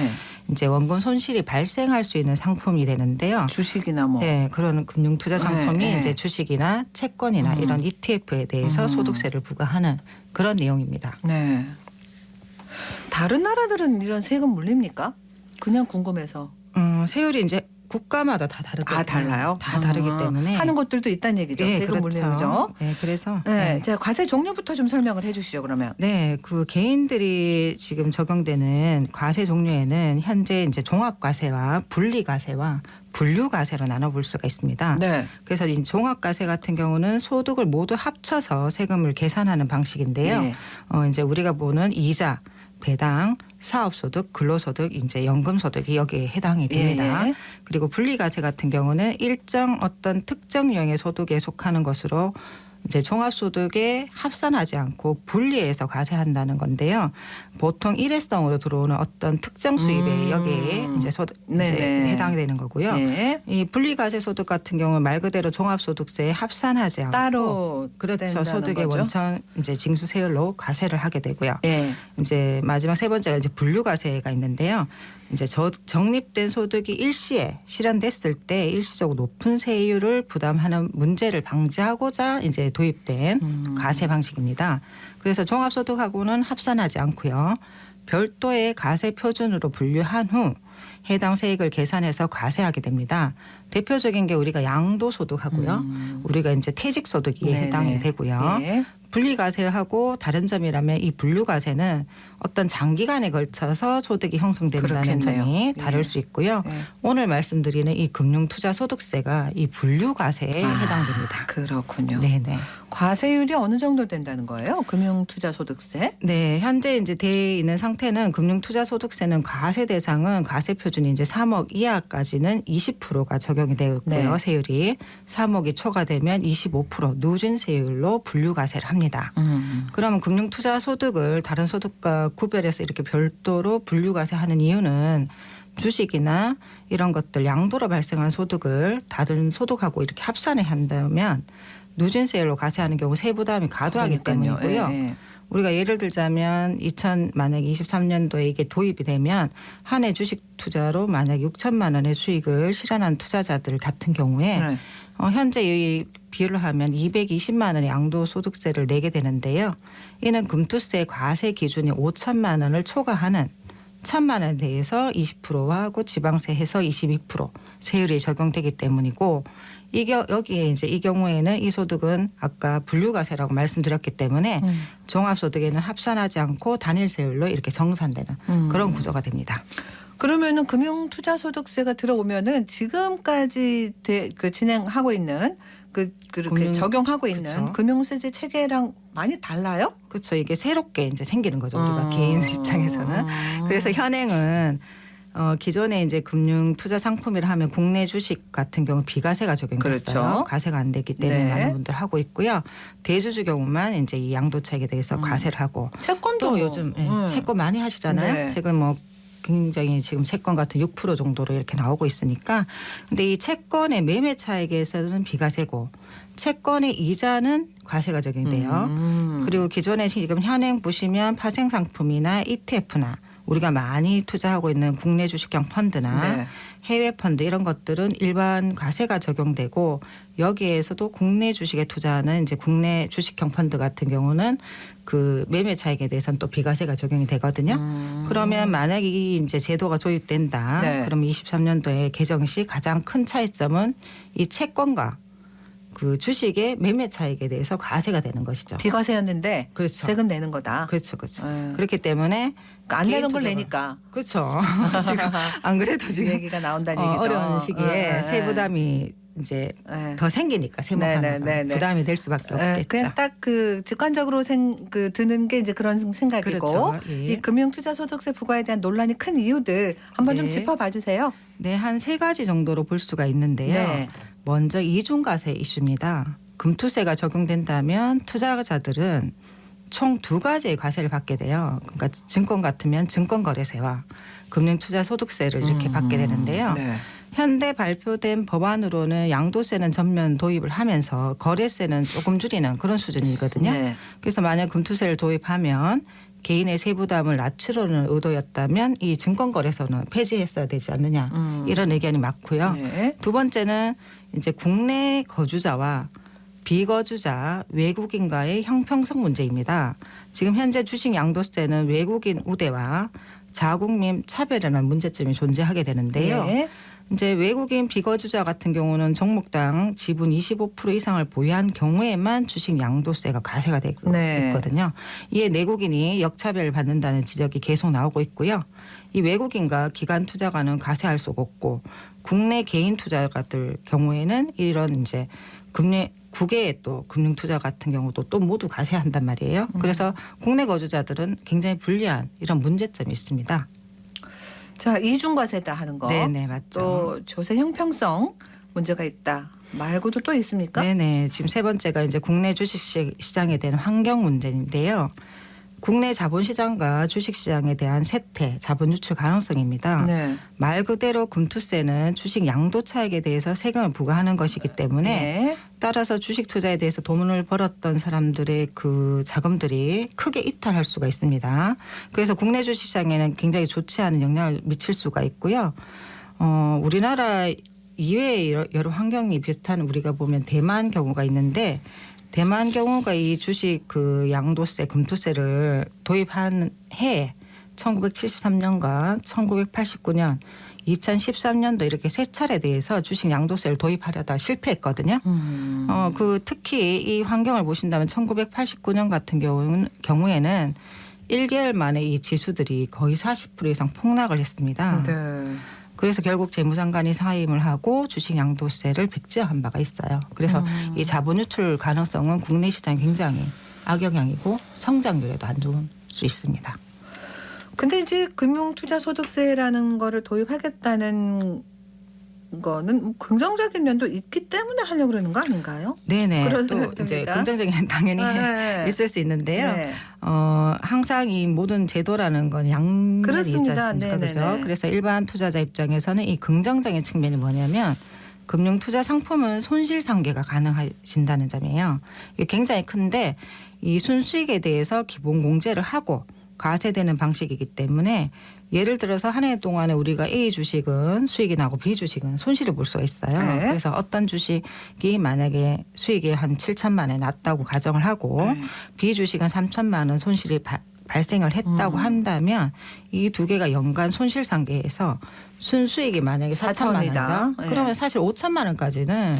이제 원금 손실이 발생할 수 있는 상품이 되는데요. 주식이나 뭐. 네, 그런 금융투자 상품이 이제 주식이나 채권이나 이런 ETF에 대해서 소득세를 부과하는 그런 내용입니다. 네. 다른 나라들은 이런 세금 물립니까? 그냥 궁금해서. 세율이 이제 국가마다 다 다르거든요. 달라요? 다 다르기 때문에 하는 것들도 있다는 얘기죠. 네, 세금 그렇죠. 물리는 거죠. 네, 그래서 네. 자, 과세 종류부터 좀 설명을 해주시죠. 그러면. 네, 그 개인들이 지금 적용되는 과세 종류에는 현재 이제 종합과세와 분리과세와 분류과세로 나눠볼 수가 있습니다. 네. 그래서 이 종합과세 같은 경우는 소득을 모두 합쳐서 세금을 계산하는 방식인데요. 네. 이제 우리가 보는 이자, 배당, 사업소득, 근로소득, 이제 연금소득이 여기에 해당이 됩니다. 예. 그리고 분리과세 같은 경우는 일정 어떤 특정 유형의 소득에 속하는 것으로 이제 종합소득에 합산하지 않고 분리해서 과세한다는 건데요. 보통 일회성으로 들어오는 어떤 특정 수입에 여기에 이제 소득 이제 해당되는 거고요. 네. 이 분리과세 소득 같은 경우는 말 그대로 종합소득세에 합산하지 않고 따로 그렇죠. 소득의 거죠? 원천 이제 징수세율로 과세를 하게 되고요. 네. 이제 마지막 세 번째가 이제 분류과세가 있는데요. 이제 적립된 소득이 일시에 실현됐을 때 일시적으로 높은 세율을 부담하는 문제를 방지하고자 이제 도입된 과세 방식입니다. 그래서 종합소득하고는 합산하지 않고요. 별도의 과세 표준으로 분류한 후 해당 세액을 계산해서 과세하게 됩니다. 대표적인 게 우리가 양도소득하고요. 우리가 이제 퇴직소득이 해당이 되고요. 네. 분리과세하고 다른 점이라면 이 분류과세는 어떤 장기간에 걸쳐서 소득이 형성된다는 그렇겠네요. 점이 다를 수 있고요. 오늘 말씀드리는 이 금융투자소득세가 이 분류과세에 해당됩니다. 그렇군요. 네네. 과세율이 어느 정도 된다는 거예요? 금융투자소득세? 네, 현재 이제 돼 있는 상태는 금융투자소득세는 과세 대상은 과세 표준이 이제 3억 이하까지는 20%가 적용이 되어 있고요. 네. 세율이 3억이 초과되면 25% 누진세율로 분류과세를 합니다. 그러면 금융투자소득을 다른 소득과 구별해서 이렇게 별도로 분류과세하는 이유는 주식이나 이런 것들 양도로 발생한 소득을 다른 소득하고 이렇게 합산을 한다면 누진세율로 과세하는 경우 세부담이 과도하기 때문이고요. 예. 우리가 예를 들자면 만약에 23년도에 이게 도입이 되면 한 해 주식 투자로 만약 6천만 원의 수익을 실현한 투자자들 같은 경우에 현재 이 비율로 하면 220만 원의 양도소득세를 내게 되는데요. 이는 금투세 과세 기준이 5천만 원을 초과하는 1,000만 원에 대해서 20%와 하고 지방세 해서 22% 세율이 적용되기 때문이고 여기에 이제 이 경우에는 이 소득은 아까 분류과세라고 말씀드렸기 때문에 종합소득에는 합산하지 않고 단일 세율로 이렇게 정산되는 그런 구조가 됩니다. 그러면은 금융투자소득세가 들어오면은 지금까지 진행하고 있는 그렇게 적용하고 있는 금융세제 체계랑 많이 달라요? 그렇죠. 이게 새롭게 이제 생기는 거죠. 우리가 개인 입장에서는. 그래서 현행은 기존에 이제 금융 투자 상품이라 하면 국내 주식 같은 경우 비과세가 적용됐어요. 그렇죠. 과세가 안 되기 때문에 네. 많은 분들 하고 있고요. 대주주 경우만 이제 이 양도차익에 대해서 과세를 하고 채권도 또 요즘 채권 많이 하시잖아요. 네. 지금 굉장히 지금 채권 같은 6% 정도로 이렇게 나오고 있으니까 근데 이 채권의 매매 차익에서는 비과세고 채권의 이자는 과세가 적용돼요. 그리고 기존에 지금 현행 보시면 파생 상품이나 ETF나 우리가 많이 투자하고 있는 국내 주식형 펀드나 해외 펀드 이런 것들은 일반 과세가 적용되고 여기에서도 국내 주식에 투자하는 이제 국내 주식형 펀드 같은 경우는 그 매매 차익에 대해서는 또 비과세가 적용이 되거든요. 그러면 만약 이 이제 제도가 도입된다. 그러면 23년도에 개정 시 가장 큰 차이점은 이 채권과 그 주식의 매매 차익에 대해서 과세가 되는 것이죠. 비과세였는데 그렇죠. 세금 내는 거다. 그렇죠. 그렇죠. 그렇기 때문에 그러니까 안 내는 걸 내니까. 그렇죠. 지금 안 그래도 지금 얘기가 나온다는 얘기죠. 어려운 시기에 세부담이 이제 더 생기니까 세목하면 부담이 될 수밖에 없겠죠. 그냥 딱 그 직관적으로 드는 게 이제 그런 생각이고 그렇죠. 예. 이 금융투자소득세 부과에 대한 논란이 큰 이유들 한번 좀 짚어봐 주세요. 네, 한 3가지 정도로 볼 수가 있는데요. 먼저 이중과세 이슈입니다. 금투세가 적용된다면 투자자들은 총 2가지의 과세를 받게 돼요. 그러니까 증권 같으면 증권거래세와 금융투자소득세를 이렇게 받게 되는데요. 현대 발표된 법안으로는 양도세는 전면 도입을 하면서 거래세는 조금 줄이는 그런 수준이거든요. 그래서 만약 금투세를 도입하면 개인의 세부담을 낮추려는 의도였다면 이 증권거래소는 폐지했어야 되지 않느냐 이런 의견이 많고요. 두 번째는 이제 국내 거주자와 비거주자 외국인과의 형평성 문제입니다. 지금 현재 주식 양도세는 외국인 우대와 자국민 차별이라는 문제점이 존재하게 되는데요. 네. 이제 외국인 비거주자 같은 경우는 종목당 지분 25% 이상을 보유한 경우에만 주식 양도세가 과세가 되고 네. 있거든요. 이에 내국인이 역차별 받는다는 지적이 계속 나오고 있고요. 이 외국인과 기관 투자가는 과세할 수가 없고 국내 개인 투자가들 경우에는 이런 이제 국외의 또 금융 투자 같은 경우도 또 모두 과세한단 말이에요. 그래서 국내 거주자들은 굉장히 불리한 이런 문제점이 있습니다. 자, 이중과세다 하는 거. 네네, 맞죠. 또 조세 형평성 문제가 있다 말고도 또 있습니까? 네네. 지금 세 번째가 이제 국내 주식시장에 대한 환경 문제인데요. 국내 자본시장과 주식시장에 대한 세태, 자본 유출 가능성입니다. 네. 말 그대로 금투세는 주식 양도 차익에 대해서 세금을 부과하는 것이기 때문에 네. 따라서 주식 투자에 대해서 돈을 벌었던 사람들의 그 자금들이 크게 이탈할 수가 있습니다. 그래서 국내 주식시장에는 굉장히 좋지 않은 영향을 미칠 수가 있고요. 우리나라 이외의 여러 환경이 비슷한 우리가 보면 대만 경우가 있는데 대만 경우가 이 주식 그 양도세, 금투세를 도입한 해 1973년과 1989년, 2013년도 이렇게 세 차례에 대해서 주식 양도세를 도입하려다 실패했거든요. 그 특히 이 환경을 보신다면 1989년 같은 경우에는 1개월 만에 이 지수들이 거의 40% 이상 폭락을 했습니다. 네. 그래서 결국 재무장관이 사임을 하고 주식 양도세를 백지화한 바가 있어요. 그래서 이 자본 유출 가능성은 국내 시장이 굉장히 악영향이고 성장률에도 안 좋을 수 있습니다. 근데 이제 금융투자소득세라는 거를 도입하겠다는 거는 긍정적인 면도 있기 때문에 하려고 그러는 거 아닌가요? 네네. 그런 또 생각이 이제 듭니다. 긍정적인 당연히 네. 있을 수 있는데요. 네. 항상 이 모든 제도라는 건 양면이 있지 그렇습니다. 않습니까? 네네네. 그렇죠? 그래서 일반 투자자 입장에서는 이 긍정적인 측면이 뭐냐면 금융투자 상품은 손실상계가 가능하신다는 점이에요. 이게 굉장히 큰데 이 순수익에 대해서 기본 공제를 하고 과세되는 방식이기 때문에 예를 들어서 한 해 동안에 우리가 A 주식은 수익이 나고 B 주식은 손실을 볼 수가 있어요. 네. 그래서 어떤 주식이 만약에 수익이 한 7천만 원 났다고 가정을 하고 B 주식은 3천만 원 손실이 발생을 했다고 한다면 이 두 개가 연간 손실상계에서 순수익이 만약에 4천만 원이다. 네. 그러면 사실 5천만 원까지는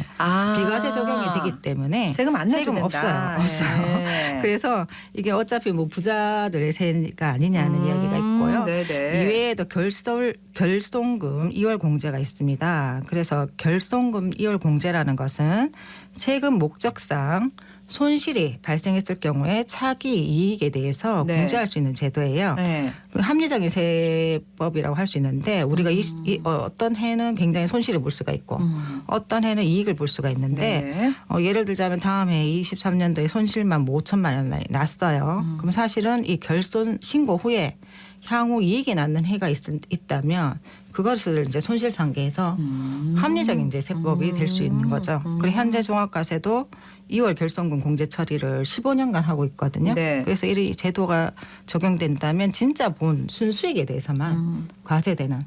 비과세 적용이 되기 때문에 세금 안 내도 된다. 없어요. 네. 그래서 이게 어차피 뭐 부자들의 세가 아니냐는 이야기가 있고요. 네네. 이외에도 결손금 2월 공제가 있습니다. 그래서 결손금 2월 공제라는 것은 세금 목적상 손실이 발생했을 경우에 차기 이익에 대해서 네. 공제할 수 있는 제도예요. 네. 그 합리적인 세법이라고 할 수 있는데 우리가 어떤 해는 굉장히 손실을 볼 수가 있고 어떤 해는 이익을 볼 수가 있는데 네. 예를 들자면 다음 해 23년도에 손실만 5천만 원 났어요. 그럼 사실은 이 결손 신고 후에 향후 이익이 낳는 해가 있다면 그것을 이제 손실상계에서 합리적인 이제 세법이 될 수 있는 거죠. 그리고 현재 종합과세도 2월 결손금 공제 처리를 15년간 하고 있거든요. 네. 그래서 이 제도가 적용된다면 진짜 본 순수익에 대해서만 과세되는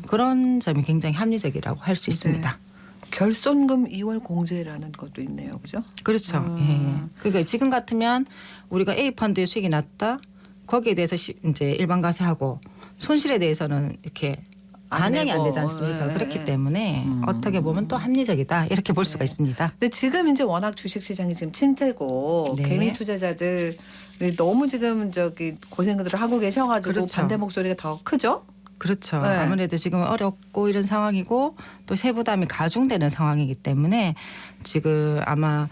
그런 점이 굉장히 합리적이라고 할 수 있습니다. 결손금 2월 공제라는 것도 있네요. 그죠? 그렇죠. 예. 그러니까 지금 같으면 우리가 A 펀드의 수익이 났다. 거기에 대해서 이제 일반 과세하고 손실에 대해서는 이렇게 반영이 안 되지 않습니까? 네. 그렇기 때문에 어떻게 보면 또 합리적이다 이렇게 볼 수가 있습니다. 근데 지금 이제 워낙 주식시장이 지금 침체고 네. 개미 투자자들이 너무 지금 고생들을 하고 계셔가지고 그렇죠. 반대 목소리가 더 크죠? 그렇죠. 네. 아무래도 지금 어렵고 이런 상황이고 또 세부담이 가중되는 상황이기 때문에 지금 아마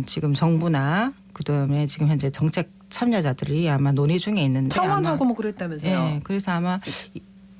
지금 정부나 그다음에 지금 현재 정책 참여자들이 아마 논의 중에 있는데 청원하고 뭐 그랬다면서요? 네, 그래서 아마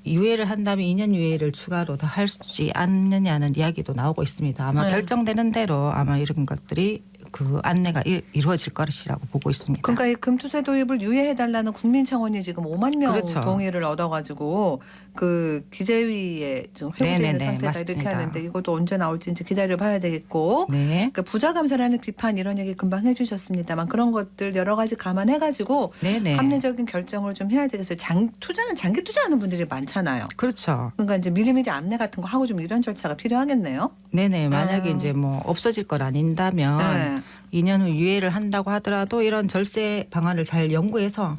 유예를 한다면 2년 유예를 추가로 더 할지 않느냐는 이야기도 나오고 있습니다. 아마 네. 결정되는 대로 아마 이런 것들이 그 안내가 이루어질 것이라고 보고 있습니다. 그러니까 이 금투세 도입을 유예해달라는 국민청원이 지금 5만 명 그렇죠. 동의를 얻어가지고 그 기재위에 좀 회부되는 상태다 맞습니다. 이렇게 하는데 이것도 언제 나올지 이제 기다려봐야 되겠고 네. 그러니까 부자 감사라는 비판 이런 얘기 금방 해주셨습니다만 그런 것들 여러 가지 감안해가지고 합리적인 결정을 좀 해야 되겠어요. 투자는 장기 투자하는 분들이 많잖아요. 그렇죠. 그러니까 이제 미리미리 안내 같은 거 하고 좀 이런 절차가 필요하겠네요. 네네. 만약에 이제 뭐 없어질 건 아닌다면 2년 후 유예를 한다고 하더라도 이런 절세 방안을 잘 연구해서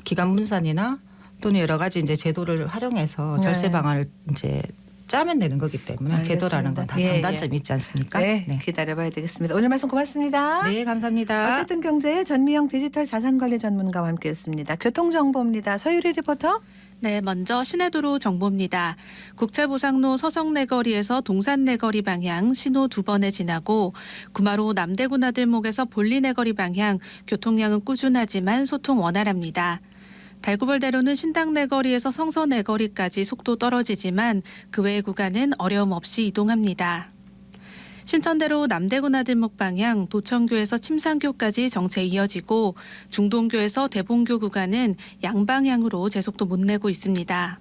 기간 분산이나 또는 여러 가지 이제 제도를 활용해서 절세 방안을 이제 짜면 되는 거기 때문에 제도라는 건 다 장단점이 있지 않습니까? 네, 기다려봐야 되겠습니다. 오늘 말씀 고맙습니다. 네, 감사합니다. 어쨌든 경제의 전미영 디지털 자산관리 전문가와 함께했습니다. 교통정보입니다. 서유리 리포터. 네, 먼저 시내도로 정보입니다. 국채보상로 서성내거리에서 동산내거리 방향 신호 2번에 지나고 구마로 남대구 나들목에서 볼리내거리 방향 교통량은 꾸준하지만 소통 원활합니다. 달구벌대로는 신당내거리에서 성서내거리까지 속도 떨어지지만 그 외의 구간은 어려움 없이 이동합니다. 신천대로 남대구 나들목 방향 도청교에서 침상교까지 정체 이어지고 중동교에서 대봉교 구간은 양방향으로 제속도 못 내고 있습니다.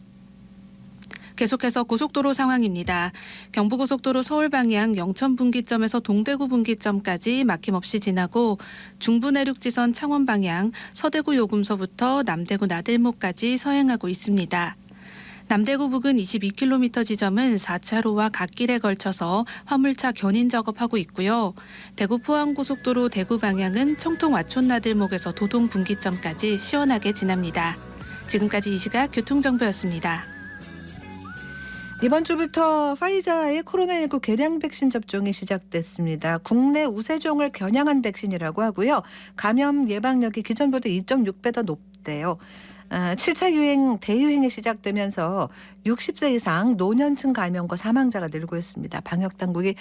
계속해서 고속도로 상황입니다. 경부고속도로 서울 방향 영천 분기점에서 동대구 분기점까지 막힘없이 지나고 중부내륙지선 창원 방향 서대구 요금소부터 남대구 나들목까지 서행하고 있습니다. 남대구 부근 22km 지점은 4차로와 갓길에 걸쳐서 화물차 견인 작업하고 있고요. 대구 포항고속도로 대구 방향은 청통 와촌 나들목에서 도동 분기점까지 시원하게 지납니다. 지금까지 이 시각 교통정보였습니다. 이번 주부터 파이자의 코로나19 개량 백신 접종이 시작됐습니다. 국내 우세종을 겨냥한 백신이라고 하고요. 감염 예방력이 기존보다 2.6배 더 높대요. 7차 유행, 대유행이 시작되면서 60세 이상 노년층 감염과 사망자가 늘고 있습니다. 방역당국이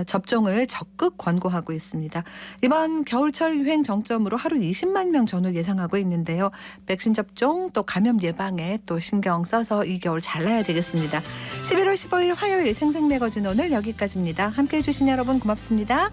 접종을 적극 권고하고 있습니다. 이번 겨울철 유행 정점으로 하루 20만 명 전후 예상하고 있는데요. 백신 접종 또 감염 예방에 또 신경 써서 이 겨울 잘 나야 되겠습니다. 11월 15일 화요일 생생매거진 오늘 여기까지입니다. 함께해 주신 여러분 고맙습니다.